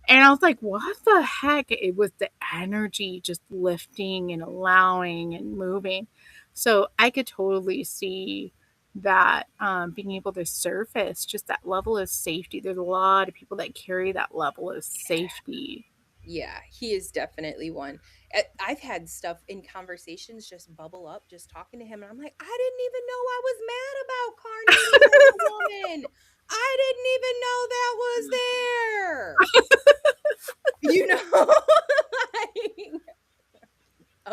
And I was like, what the heck? It was the energy just lifting and allowing and moving. So I could totally see that being able to surface just that level of safety. There's a lot of people that carry that level of safety. Yeah, he is definitely one. I've had stuff in conversations just bubble up just talking to him, and I'm like, I didn't even know I was mad about carnating like a woman. I didn't even know that was there. Like,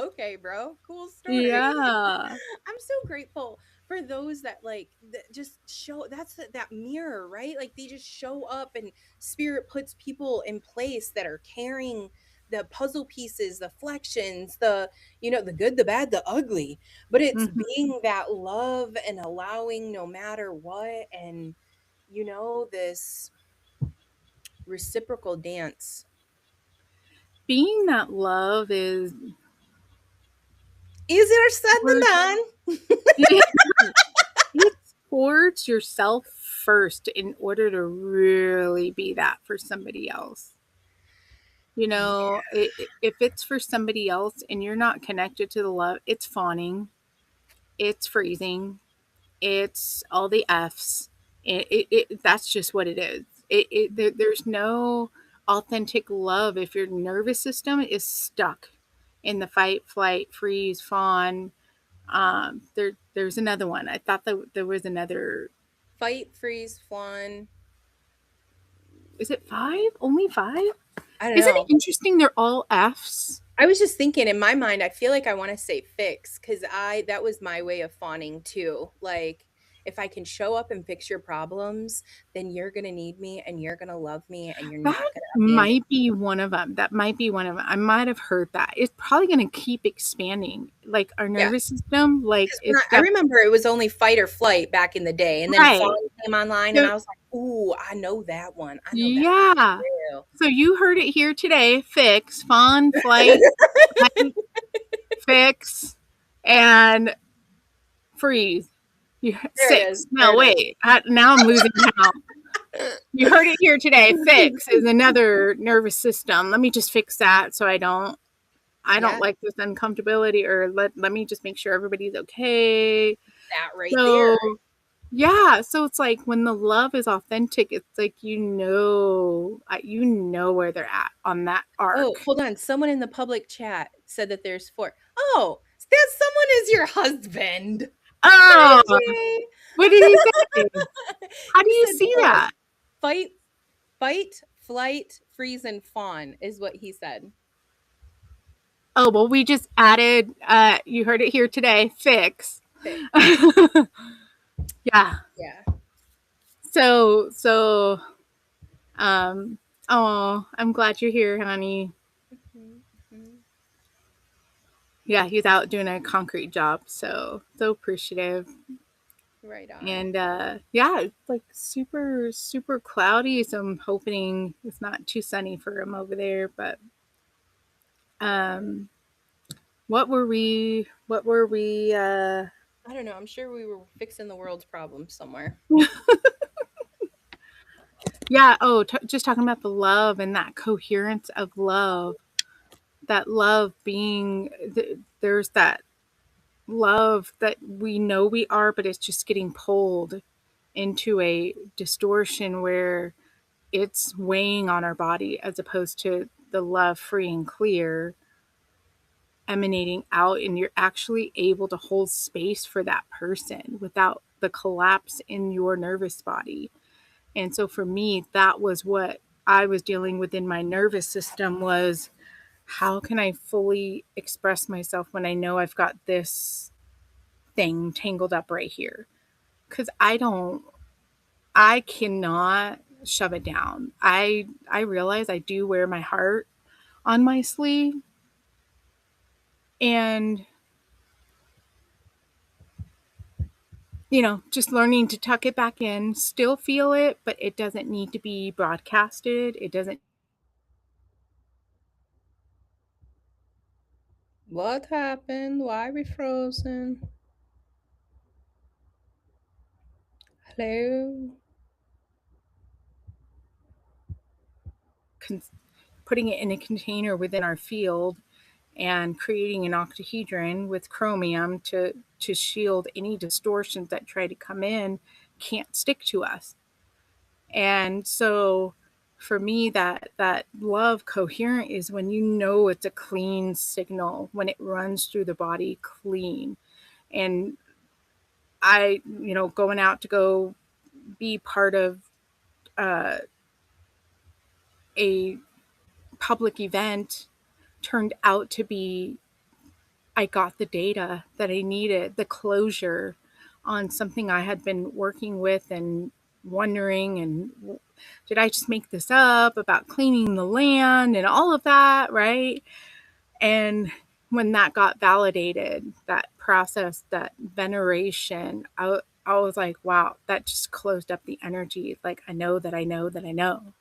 okay, bro, cool story. Yeah. I'm so grateful for those that, like, that just show, that mirror, right? Like, they just show up, and spirit puts people in place that are carrying the puzzle pieces, the flections, the good, the bad, the ugly. But it's Mhm. being that love and allowing no matter what, and this reciprocal dance. Being that love is Easier said than towards, done. it's towards yourself first in order to really be that for somebody else. Yeah. If it's for somebody else and you're not connected to the love, it's fawning, it's freezing, it's all the F's. That's just what it is. There's no authentic love if your nervous system is stuck in the fight, flight, freeze, fawn. There's another one. I thought that there was another. Fight, freeze, flan. Is it five? Only five? I don't Isn't it know. interesting? They're all F's. I was just thinking, in my mind, I feel like I want to say fix, because that was my way of fawning too. Like, if I can show up and fix your problems, then you're going to need me and you're going to love me and you're That not going to abandon might be one of them. That might be one of them. I might have heard that. It's probably going to keep expanding. Like our me. Yeah. nervous system, like 'Cause it's I def remember it was only fight or flight back in the day, and then Fawn right. came online, and So I was like, "Ooh, I know that one. I know that yeah. one So you heard it here today. Fix, fawn, flight, fight, fix, and freeze. You There it is. 6. There No, it is. wait. Now I'm losing count. You heard it here today. Fix is another nervous system. Let me just fix that so I don't Yeah, like this uncomfortability, or let me just make sure everybody's okay. that right there. So yeah, so it's like when the love is authentic, it's like you know where they're at on that Oh, arc. hold on. Someone in the public chat said that there's 4. Oh, that someone is your husband. Oh, Hi, what did he say? How do He you said see 4. that? Fight, fight, flight, freeze, and fawn is what he said. Oh, well, we just added, you heard it here today, fix. Fix. Yeah. Yeah. So, oh, I'm glad you're here, honey. Mhm, mhm. Yeah, he's out doing a concrete job, so appreciative. Right on. And yeah, it's like super super cloudy, so I'm hoping it's not too sunny for him over there. But um, what were we? I don't know. I'm sure we were fixing the world's problems somewhere. Yeah. Oh, just talking about the love and that coherence of love. That love being there's that love that we know we are, but it's just getting pulled into a distortion where it's weighing on our body as opposed to the love free and clear emanating out, and you're actually able to hold space for that person without the collapse in your nervous body. And so for me, that was what I was dealing with in my nervous system was how can I fully express myself when I know I've got this thing tangled up right here? Cuz I cannot shove it down. I realize I do wear my heart on my sleeve, and just learning to tuck it back in, still feel it, but it doesn't need to be broadcasted. It doesn't. What happened? Why are we frozen? Hello? Putting it in a container within our field and creating an octahedron with chromium to shield any distortions that try to come in can't stick to us. And so for me, that love coherent is when you know it's a clean signal, when it runs through the body clean. And going out to go be part of uh, a public event turned out to be I got the data that I needed, the closure on something I had been working with and wondering, and did I just make this up about cleaning the land and all of that, right? And when that got validated, that process, that veneration, I was like, wow, that just closed up the energy. Like, I know that I know that I know.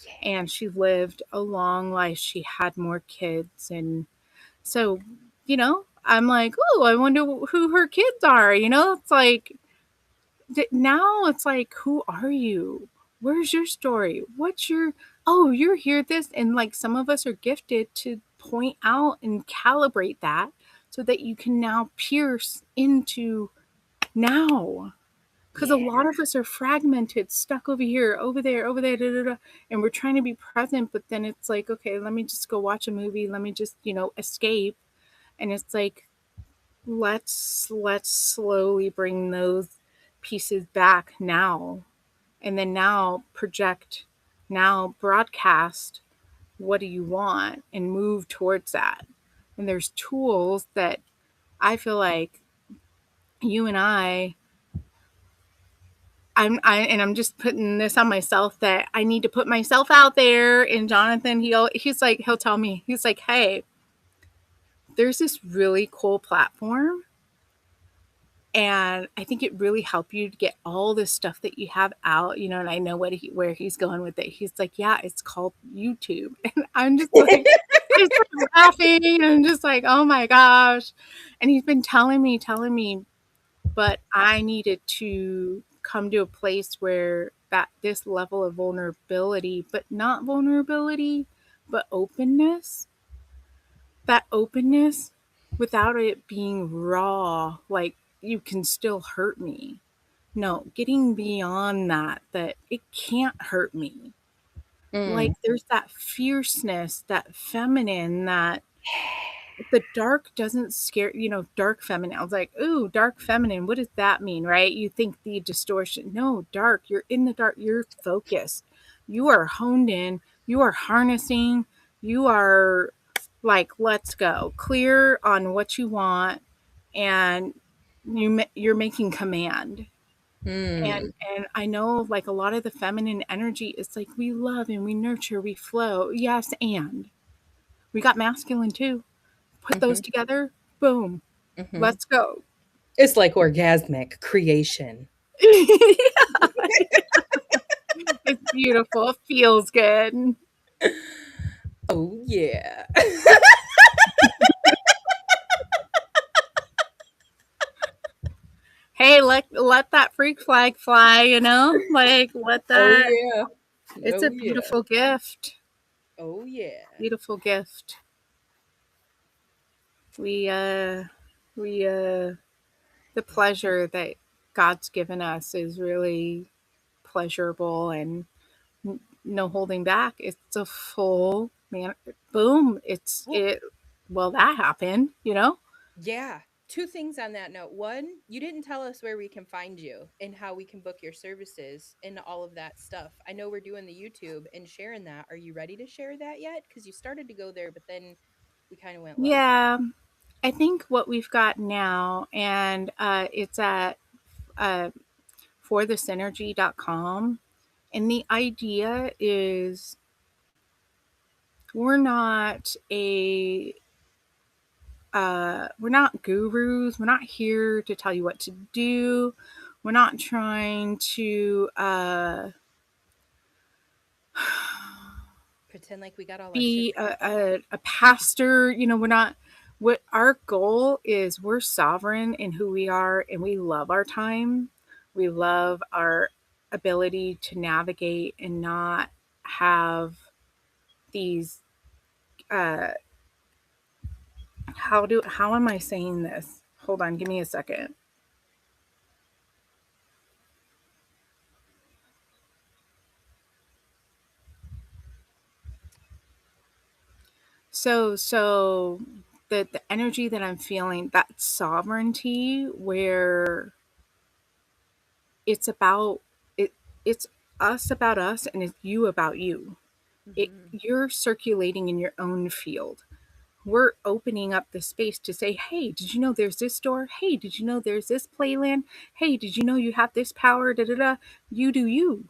Yeah. And she lived a long life. She had more kids. And so, I'm like, oh, I wonder who her kids are. It's like, now it's like, who are you? Where's your story? Oh, you're here, this. And like some of us are gifted to point out and calibrate that so that you can now pierce into now. Because a Yeah. lot of us are fragmented, stuck over here, over there, da, da, da, and we're trying to be present, but then it's like, okay, let me just go watch a movie. Let me just, escape. And it's like, let's slowly bring those pieces back now, and then now project, now broadcast, what do you want, and move towards that. And there's tools that I feel like you and I I'm just putting this on myself that I need to put myself out there. And Jonathan, he's like, he'll tell me, he's like, hey, there's this really cool platform, and I think it really helped you to get all this stuff that you have out, you know. And I know where he's going with it. He's like, yeah, it's called YouTube. And I'm just like, I start laughing, and I'm just like, oh my gosh. And he's been telling me, but I needed to come to a place where that this level of vulnerability, but not vulnerability, but openness, that openness without it being raw, like you can still hurt me. No, getting beyond that, that it can't hurt me. Like Mm. there's that fierceness, that feminine, that the dark doesn't scare, you know, dark feminine. I was like, ooh, dark feminine. What does that mean, right? You think the distortion. No, dark. You're in the dark. You're focused. You are honed in. You are harnessing. You are like, let's go. Clear on what you want, and you're making command. Mm. And I know like a lot of the feminine energy is like we love and we nurture, we flow. Yes, and we got masculine too. Put those Mhm. together, boom, Mhm. let's go. It's like orgasmic creation. It's beautiful. It feels good. Oh, yeah. Hey, let that freak flag fly, you know? Like let Oh, that yeah. it's a Oh, yeah. beautiful gift. Oh, yeah. Beautiful gift. We we the pleasure that God's given us is really pleasurable, and no holding back. It's a full man boom. Well, Well, that happened, you know? yeah. 2 things on that note. 1, you didn't tell us where we can find you and how we can book your services and all of that stuff. I know we're doing the YouTube and sharing that. Are you ready to share that yet? Because you started to go there, but then we kind of went low. Yeah. I think what we've got now, and it's at uh, forthesynergy.com. And the idea is we're not a we're not gurus. We're not here to tell you what to do. We're not trying to Pretend like we got all our shit be together. a pastor. You know, we're not. What our goal is, we're sovereign in who we are, and we love our time. We love our ability to navigate and not have these. Uh, how am I saying this? Hold on, give me a second. So the energy that I'm feeling, that sovereignty, where it's about it, it's us about us, and it's you about you. Mhm. You're circulating in your own field. We're opening up the space to say, hey, did you know there's this door? Hey, did you know there's this playland? Hey, did you know you have this power? Da da da. You do you.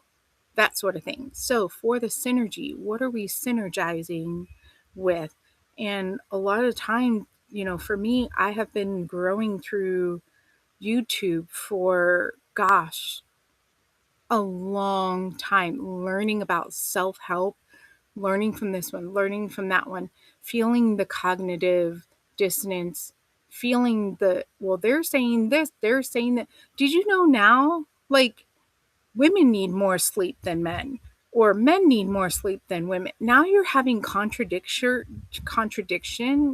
That sort of thing. So for the synergy, what are we synergizing with? And a lot of time, you know, for me, I have been growing through YouTube for, gosh, a long time, learning about self help, learning from this one, learning from that one, feeling the cognitive dissonance, feeling the, well, they're saying this, they're saying that. Did you know now? Like, women need more sleep than men, or men need more sleep than women. Now you're having contradiction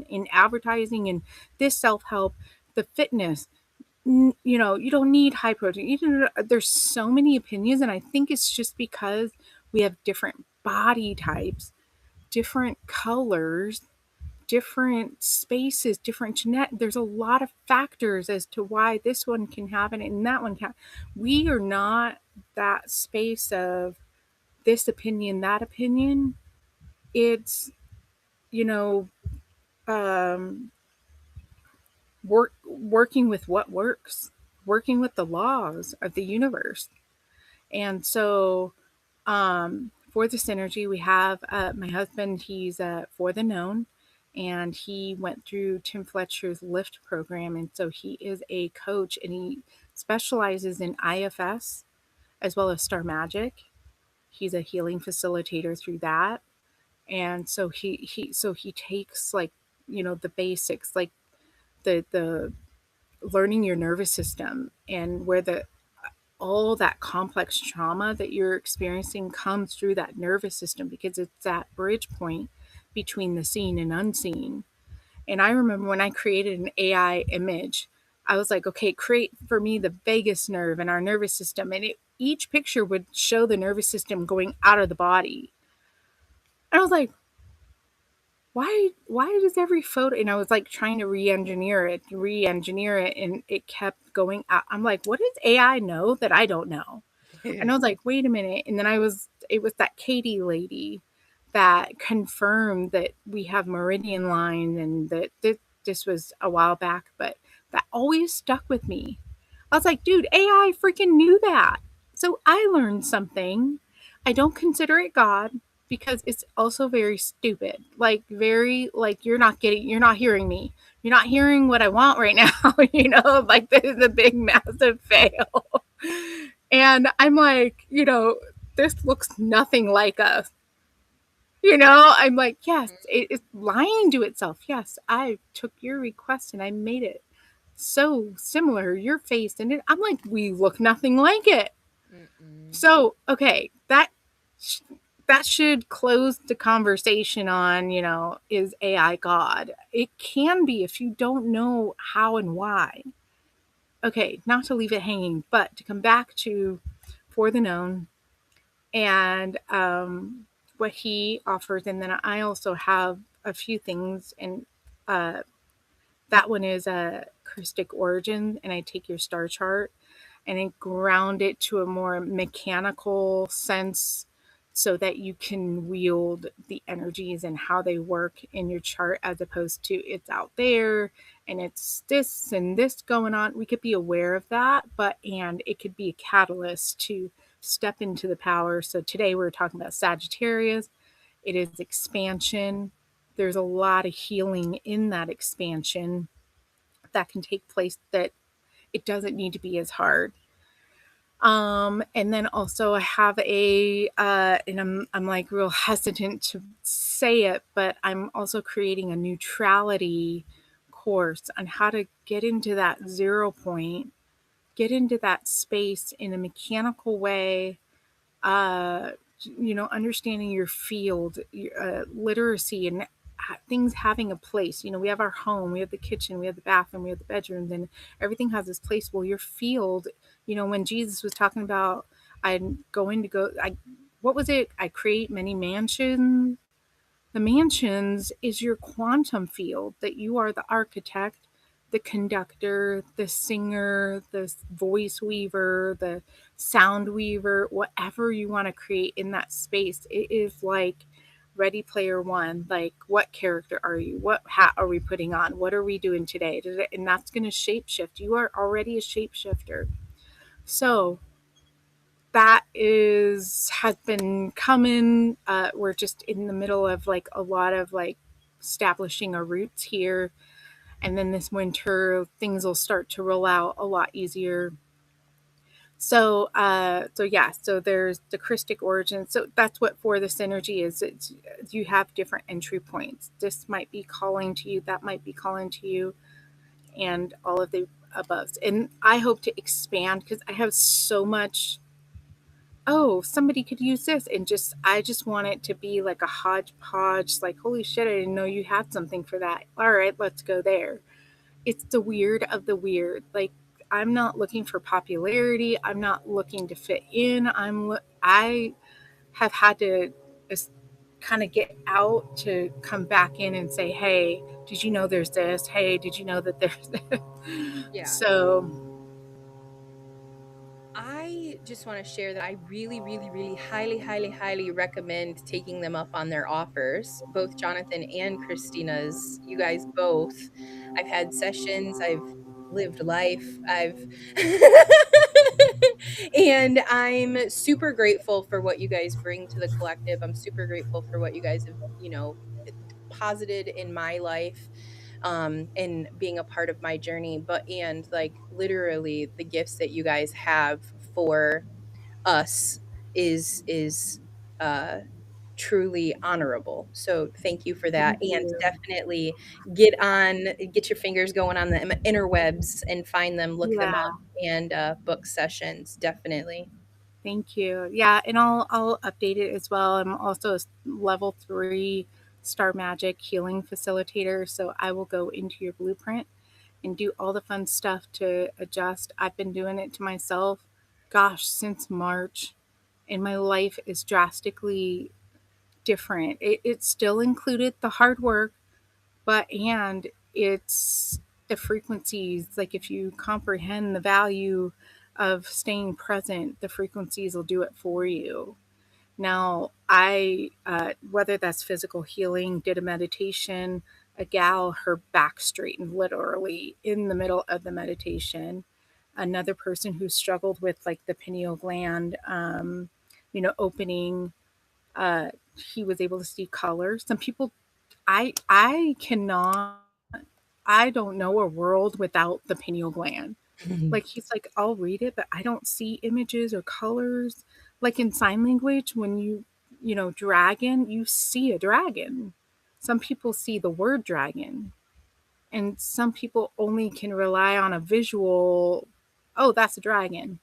in advertising and this self-help, the fitness. You know, you don't need high protein. There's so many opinions, and I think it's just because we have different body types, different colors, different spaces, different genetic. There's a lot of factors as to why this one can happen and that one can't. We are not that space of this opinion, that opinion. It's, you know, um, working with what works, working with the laws of the universe. And so for the synergy, we have my husband, he's for the known, and he went through Tim Fletcher's Lift program. And so he is a coach and he specializes in IFS as well as Star Magic. He's a healing facilitator through that. And so he takes like, the basics, like the learning your nervous system and where the all that complex trauma that you're experiencing comes through that nervous system because it's that bridge point between the seen and unseen. And I remember when I created an AI image, I was like, okay, create for me the vagus nerve in our nervous system. And each picture would show the nervous system going out of the body. And I was like, why does every photo, and I was like trying to re-engineer it, and it kept going out. I'm like, what does AI know that I don't know? And I was like, wait a minute. And then it was that Katie lady that confirmed that we have meridian line and that this was a while back, but that always stuck with me. I was like, dude, AI freaking knew that. So I learned something. I don't consider it God because it's also very stupid. Like, very, like, you're not hearing me. You're not hearing what I want right now. Like, this is a big, massive fail. And I'm like, this looks nothing like us. I'm like, yes, it's lying to itself. Yes, I took your request and I made it so similar, your face and it. I'm like, we look nothing like it. Mm-mm. So, okay, that should close the conversation on, is AI God? It can be if you don't know how and why. Okay, not to leave it hanging, but to come back to For the Known and what he offers. And then I also have a few things, and that one is a Christic Origin, and I take your star chart and then ground it to a more mechanical sense so that you can wield the energies and how they work in your chart as opposed to it's out there and it's this and this going on. We could be aware of that, and it could be a catalyst to step into the power. So today we're talking about Sagittarius. It is expansion. There's a lot of healing in that expansion that can take place, that it doesn't need to be as hard. And then also I have and I'm like real hesitant to say it, but I'm also creating a neutrality course on how to get into that 0 point, get into that space in a mechanical way, uh, understanding your field, literacy, and things having a place. We have our home, we have the kitchen, we have the bathroom, we have the bedrooms, and everything has this place. Well, your field, when Jesus was talking about, what was it? I create many mansions. The mansions is your quantum field, that you are the architect, the conductor, the singer, the voice weaver, the sound weaver, whatever you want to create in that space. It is like Ready Player One. Like, what character are you? What hat are we putting on? What are we doing today? And that's going to shapeshift. You are already a shapeshifter. So that has been coming. We're just in the middle of like a lot of like establishing our roots here, and then this winter things will start to roll out a lot easier. So there's the Christic Origin. So that's what For the Synergy is. You have different entry points. This might be calling to you, that might be calling to you, and all of the above. And I hope to expand because I have so much. Oh, somebody could use this, and I just want it to be like a hodgepodge, like, holy shit, I didn't know you had something for that. All right, let's go there. It's the weird of the weird. Like, I'm not looking for popularity. I'm not looking to fit in. I have had to kind of get out to come back in and say, hey, did you know there's this? Hey, did you know that there's this? Yeah. So I just want to share that I really, really, really highly, highly, highly recommend taking them up on their offers, both Jonathan and Christina's. You guys both. I've had sessions, I've lived life, I've And I'm super grateful for what you guys bring to the collective. I'm super grateful for what you guys have, posited in my life, and being a part of my journey. But and like literally the gifts that you guys have for us is uh truly honorable. So thank you for that. Thank And you. definitely get your fingers going on the interwebs and find them, look them Yeah. up, and book sessions. Definitely. Thank you. Yeah, and I'll update it as well. I'm also a level 3 Star Magic healing facilitator, so I will go into your blueprint and do all the fun stuff to adjust. I've been doing it to myself, gosh, since March, and my life is drastically different. It still included the hard work, but and it's the frequencies. Like if you comprehend the value of staying present, the frequencies will do it for you. Now, whether that's physical healing, did a meditation, a gal, her back straightened literally in the middle of the meditation. Another person who struggled with like the pineal gland, opening, uh, he was able to see color. Some people, I cannot, I don't know a world without the pineal gland. Like he's like, I'll read it, but I don't see images or colors. Like in sign language, when dragon, you see a dragon. Some people see the word dragon, and some people only can rely on a visual. Oh, that's a dragon.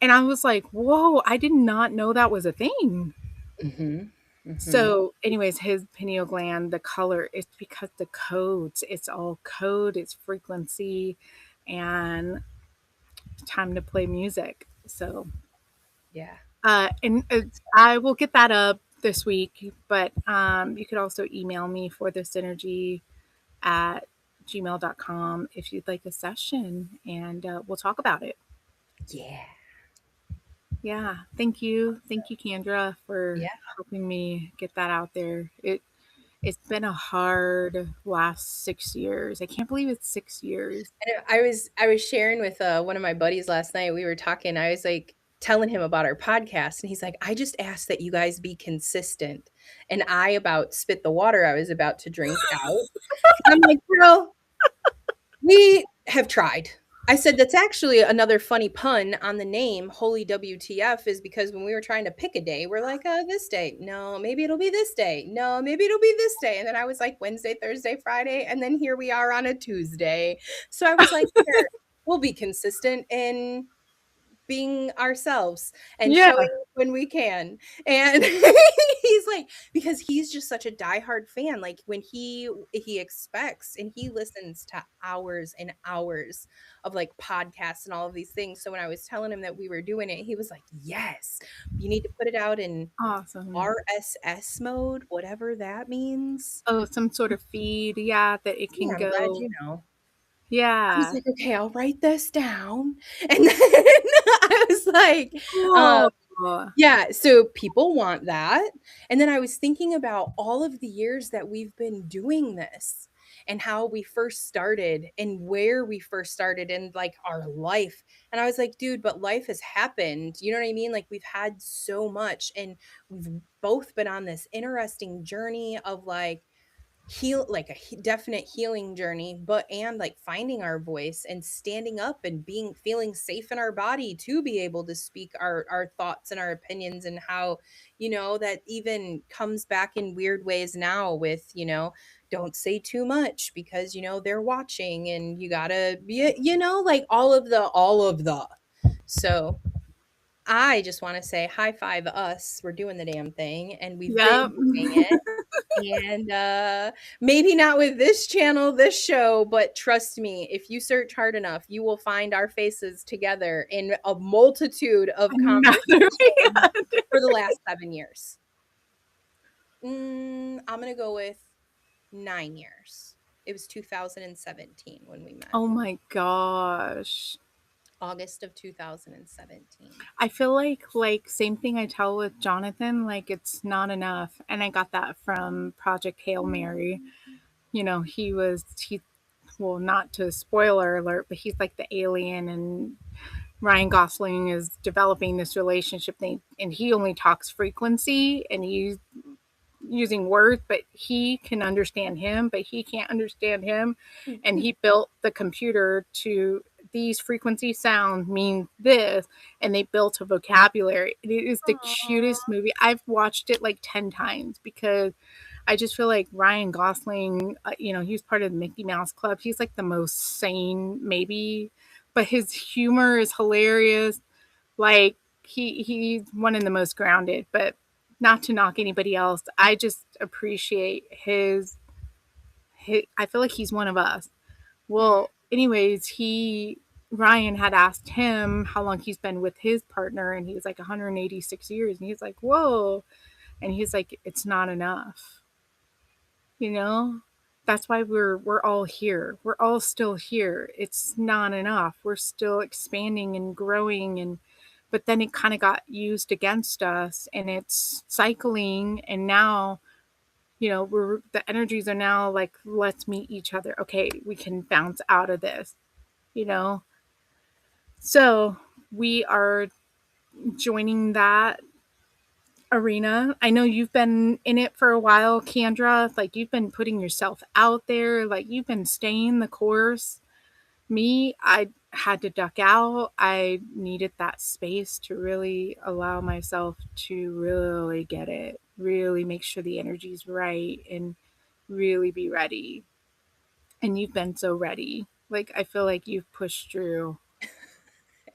And I was like, whoa, I did not know that was a thing. Mhm. Mhm. So, anyways, his pineal gland, the color, it's because the codes, it's all code, it's frequency, and time to play music. So, Yeah. and I will get that up this week, but you could also email me for the synergy at gmail.com if you'd like a session, and we'll talk about it. Yeah. Yeah. Thank you. Thank you, Kendra, for Yeah. helping me get that out there. It's been a hard last 6 years. I can't believe it's 6 years. I know I was sharing with one of my buddies last night. We were talking. I was like telling him about our podcast, and he's like, "I just asked that you guys be consistent," and I about spit the water I was about to drink out. I'm like, "Girl, we have tried." I said, "That's actually another funny pun on the name Holy WTF is because when we were trying to pick a day, we're like, this day. No, maybe it'll be this day. No, maybe it'll be this day." And then I was like, Wednesday, Thursday, Friday. And then here we are on a Tuesday. So I was like, "Sure, we'll be consistent in being ourselves and Yeah. showing up when we can." And he's like, because he's just such a diehard fan. Like when he expects and he listens to hours and hours of like podcasts and all of these things. So when I was telling him that we were doing it, he was like, "Yes, you need to put it out in Awesome. RSS mode, whatever that means." Oh, some sort of feed. Yeah, that it can Yeah, I'm glad go. you know. I was Yeah. like, "Okay, I'll write this down." And then I was like, um Cool. yeah, so people want that, and then I was thinking about all of the years that we've been doing this and how we first started and where we first started in, like, our life, and I was like, "Dude, but life has happened," you know what I mean? Like, we've had so much, and we've both been on this interesting journey of, like, like a definite healing journey, but and like finding our voice and standing up and being feeling safe in our body to be able to speak our thoughts and our opinions, and how that even comes back in weird ways now with don't say too much because they're watching, and you gotta be like all of the so I just want to say high five us. We're doing the damn thing, and we've been Yep. doing it. And maybe not with this channel, this show, but trust me, if you search hard enough, you will find our faces together in a multitude of Another conversations yeah. for the last 7 years. I'm gonna go with 9 years. It was 2017 when we met. Oh my gosh. August of 2017. I feel like same thing I tell with Jonathan, like it's not enough. And I got that from Project Hail Mary. He well, not to spoiler alert, but he's like the alien, and Ryan Gosling is developing this relationship thing, and he only talks frequency and he's using words, but he can understand him, but he can't understand him. And he built the computer to these frequency sounds mean this, and they built a vocabulary. It is the cutest Aw. movie. I've watched it like 10 times because I just feel like Ryan Gosling, he was part of the Mickey Mouse Club. He's like the most sane, maybe, but his humor is hilarious. Like he's one of the most grounded, but not to knock anybody else. I just appreciate his I feel like he's one of us. Mm. Well, anyways, he Ryan had asked him how long he's been with his partner, and he was like 186 years, and he's like, "Whoa!" And he's like, "It's not enough." You know, that's why we're all here. We're all still here. It's not enough. We're still expanding and growing, and but then it kind of got used against us, and it's cycling, and now we're the energies are now like, let's meet each other. Okay, we can bounce out of this, you know. So we are joining that arena. I know you've been in it for a while, Kendra. Like you've been putting yourself out there, like you've been staying the course. Me, I had to duck out. I needed that space to really allow myself to really get it, really make sure the energy's right, and really be ready. And you've been so ready. Like I feel like you've pushed through.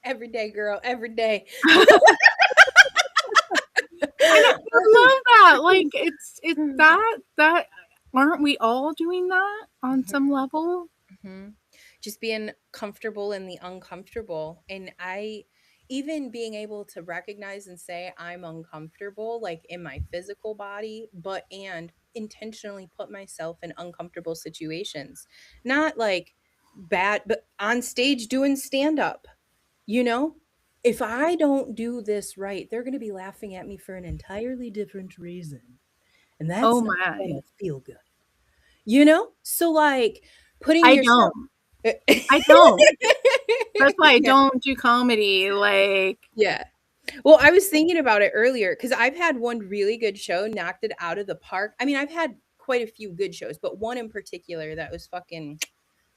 Every day, girl, every day. I love that. Like it's that aren't we all doing that on Mhm, some level? mhm. Just being comfortable in the uncomfortable. And I even being able to recognize and say I'm uncomfortable, like in my physical body, but and intentionally put myself in uncomfortable situations. Not like bad, but on stage doing stand up, you know? If I don't do this right, they're going to be laughing at me for an entirely different reason. And Oh that's not my. going to feel good. You know? So, like, putting I yourself don't. I don't. That's why I don't do comedy. Like, Yeah. Well, I was thinking about it earlier because I've had one really good show, knocked it out of the park. I mean, I've had quite a few good shows, but one in particular that was fucking,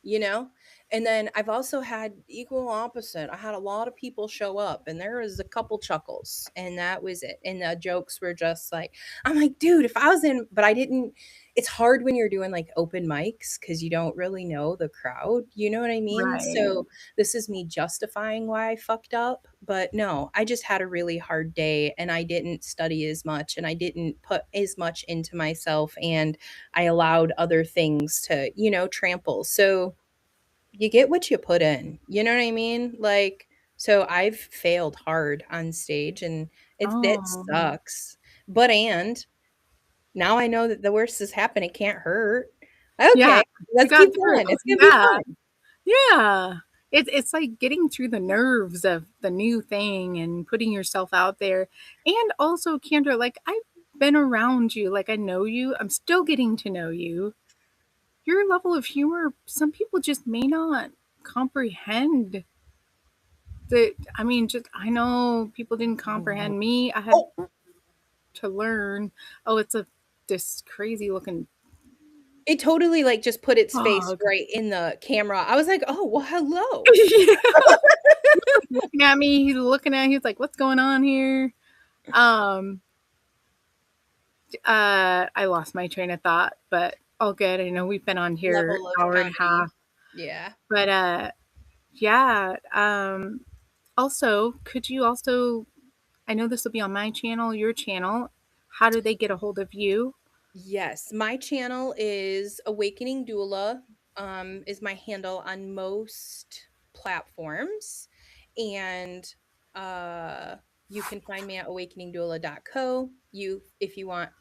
you know? And then I've also had equal opposite. I had a lot of people show up and there was a couple chuckles and that was it. And the jokes were just like, I'm like, dude, if I was in, but I didn't, it's hard when you're doing like open mics because you don't really know the crowd. You know what I mean? right. So this is me justifying why I fucked up. But no, I just had a really hard day and I didn't study as much and I didn't put as much into myself and I allowed other things to, trample. So you get what you put in. You know what I mean? Like, so I've failed hard on stage and it Oh. sucks. But and now I know that the worst has happened. It can't hurt. Okay, Yeah. You let's got keep through. going. It's gonna be Yeah. fun. Yeah. It's like getting through the nerves of the new thing and putting yourself out there. And also, Kendra, like I've been around you, like I know you. I'm still getting to know you. Your level of humor, some people just may not comprehend that. I mean, just I know people didn't comprehend me. I had Oh, to learn. Oh, it's a this crazy looking it totally like just put its face dog. right in the camera. I was like, oh well, hello. Yeah. Looking at me, he's looking at he's like, what's going on here? Um I lost my train of thought, but all good. I know we've been on here Level of hour and a comedy. half. Yeah. But yeah. Also, could you also I know this will be on my channel, your channel. How do they get a hold of you? Yes, my channel is Awakening Doula, is my handle on most platforms. And uh, you can find me at awakeningdoula.co. If you want.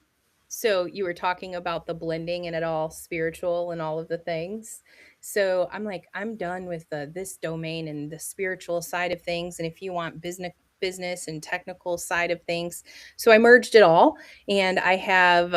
So you were talking about the blending and it all spiritual and all of the things. So I'm like, I'm done with this domain and the spiritual side of things. And if you want business and technical side of things. So I merged it all and I have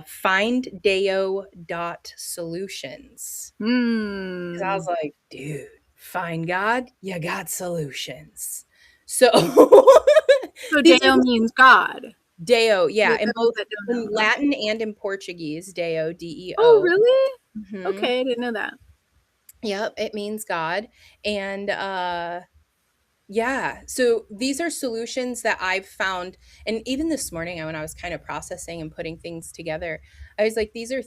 finddeo.solutions. Because I Hmm. was like, dude, find God, you got solutions. So So these are Deo means God. Deo, yeah, For in those both that don't in know. Latin and in Portuguese, Deo, Oh, D-E-O. really? Mhm. Okay, I didn't know that. Yep, it means God, and, yeah, so these are solutions that I've found, and even this morning, when I was kind of processing and putting things together, I was like, these are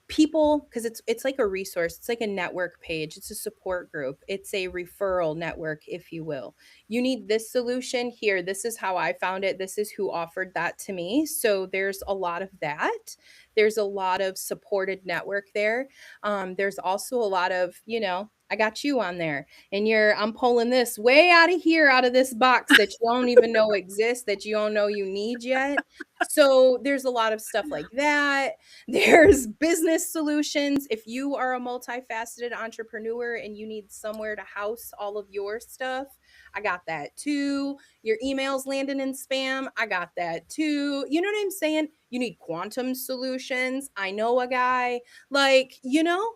people, because it's like a resource, it's like a network page, it's a support group, it's a referral network, if you will. You need this solution here, this is how I found it, this is who offered that to me. So there's a lot of that. There's a lot of supported network there. There's also a lot of, I got you on there, and I'm pulling this way out of here, out of this box that you don't even know exists, that you don't know you need yet. So there's a lot of stuff like that. There's business solutions. If you are a multifaceted entrepreneur and you need somewhere to house all of your stuff, I got that too. Your emails landing in spam, I got that too. You know what I'm saying? You need quantum solutions. I know a guy.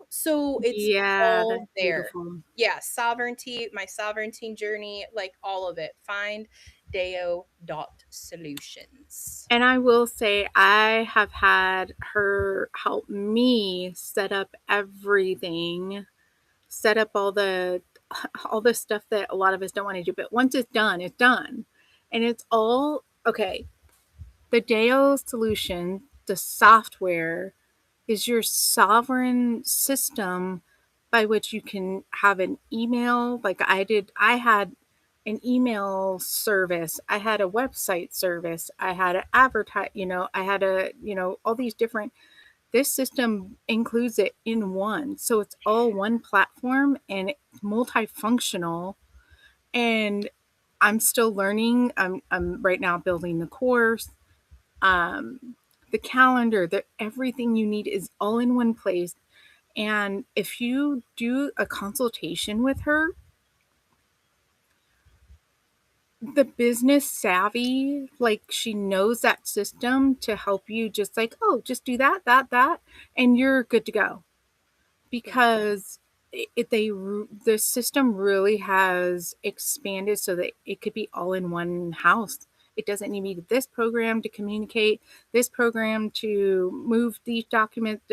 So it's Yeah, all that's there. beautiful. Yeah, sovereignty, my sovereignty journey, like all of it. Find Deo.solutions. And I will say I have had her help me set up everything, set up all the stuff that a lot of us don't want to do. But once it's done, it's done. And it's all okay. The Deo solution, the software, is your sovereign system by which you can have an email. Like I had an email service, I had a website service, I had an advertise, I had all these different. This system includes it in one. So it's all one platform and it's multifunctional. And I'm still learning. I'm right now building the course, um, the calendar, everything you need is all in one place. And if you do a consultation with her, the business savvy, like she knows that system to help you, just like, oh, just do that, and you're good to go. Yeah. Because the system really has expanded so that it could be all in one house. It doesn't need this program to communicate, this program to move these documents,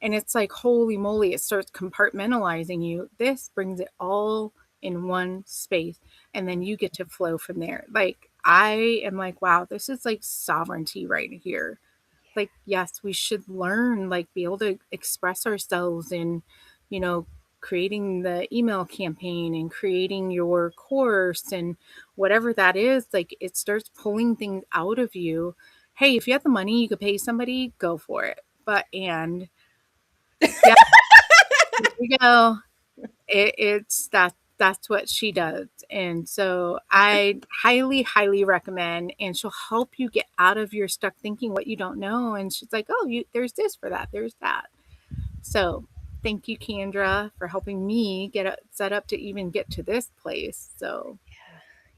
and it's like, holy moly, it starts compartmentalizing you. This brings it all in one space, and then you get to flow from there. Like, I am like, wow, this is like sovereignty right here. Like, yes, we should learn, like, be able to express ourselves in, you know creating the email campaign and creating your course and whatever that is. Like, it starts pulling things out of you. Hey, if you have the money, you could pay somebody, go for it. But and yeah, here we go. It's that's what she does. And so I highly, highly recommend, and she'll help you get out of your stuck thinking what you don't know. And she's like, oh, there's this for that, there's that. So thank you, Kendra, for helping me get set up to even get to this place. So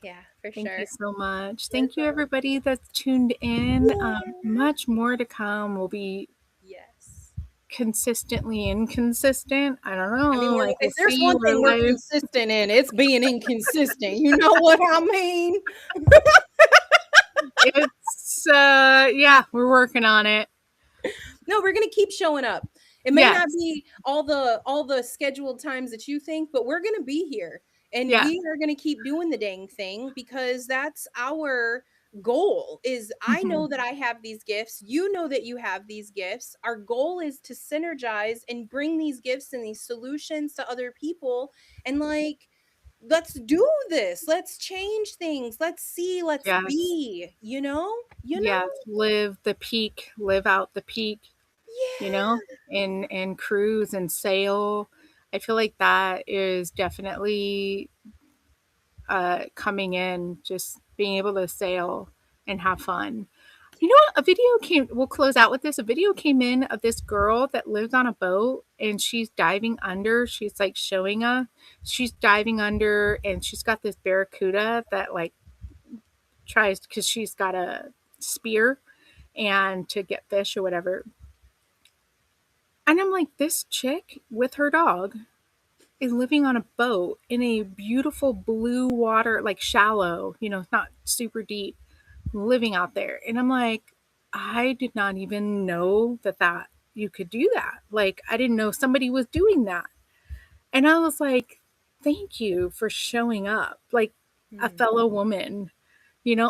Yeah, for thank you sure. so much. Yes. Thank you, everybody that's tuned in. Yeah. Much more to come. We'll be Yes. consistently inconsistent. I don't I mean, know. Like, we'll if there's see one where thing we're life. consistent in, it's being inconsistent. You know what I mean? It's yeah, we're working on it. No, we're gonna keep showing up. It may not Yes. be all the scheduled times that you think, but we're gonna be here, and Yeah. we are gonna keep doing the dang thing, because that's our goal. Is I Mhm. know that I have these gifts, you know that you have these gifts. Our goal is to synergize and bring these gifts and these solutions to other people, and like, let's do this. Let's change things. Let's see, let's Yes. be, you know? Yes. Live the peak, live out the peak, you know, Yeah. and cruise and sail. I feel like that is definitely coming in, just being able to sail and have fun. You know what? A video came, we'll close out with this. A video came in of this girl that lives on a boat and she's diving under. She's like showing us. She's diving under and she's got this barracuda that like tries, because she's got a spear and to get fish or whatever. And I'm like, this chick with her dog is living on a boat in a beautiful blue water, like shallow, it's not super deep, living out there. And I'm like, I did not even know that you could do that. Like, I didn't know somebody was doing that. And I was like, thank you for showing up, like a Mm, fellow woman.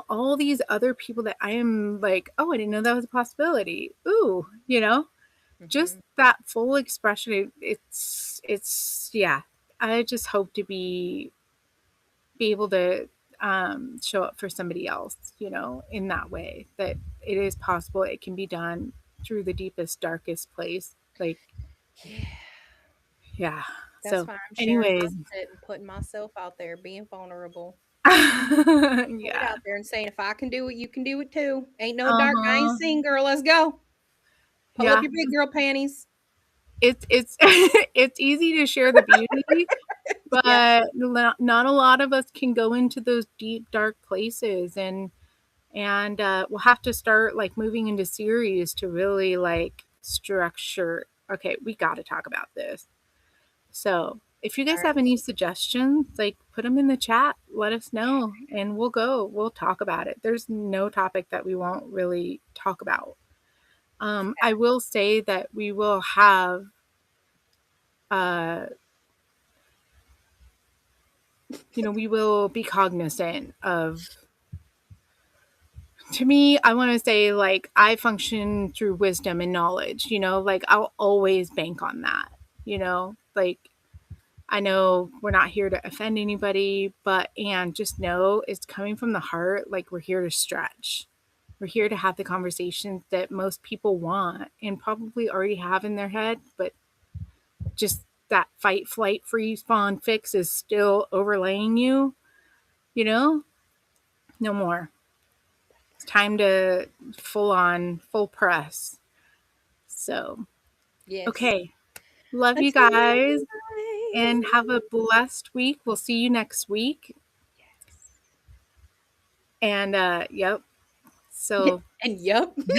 All these other people that I am like, oh, I didn't know that was a possibility. Ooh, just mhm. that full expression. It's yeah. I just hope to be able to show up for somebody else, in that way, that it is possible. It can be done through the deepest, darkest place. Like, Yeah, yeah. that's So, why I'm sharing my anyways, shit and putting myself out there, being vulnerable. Put it yeah. out there and saying, "If I can do it, you can do it too. Ain't no dark I ain't Uh-huh. seen, girl. Let's go. Pull up Yeah. your big girl panties." It's it's easy to share the beauty, Yeah. but not a lot of us can go into those deep, dark places, and we'll have to start like moving into series to really like structure. Okay, we got to talk about this. So, if you guys Alright. have any suggestions, like put them in the chat, let us know, and we'll talk about it. There's no topic that we won't really talk about. I will say that we will have, uh, we will be cognizant of. To me, I want to say like I function through wisdom and knowledge. Like I'll always bank on that. Like I know we're not here to offend anybody, and just know it's coming from the heart. Like we're here to stretch. We're here to have the conversations that most people want and probably already have in their head, but just that fight, flight, freeze, fawn fix is still overlaying you, you know? No more. It's time to full press. So, Yes. okay. Love you Until guys next and time. have a blessed week. We'll see you next week. Yes. And yep. So And yup.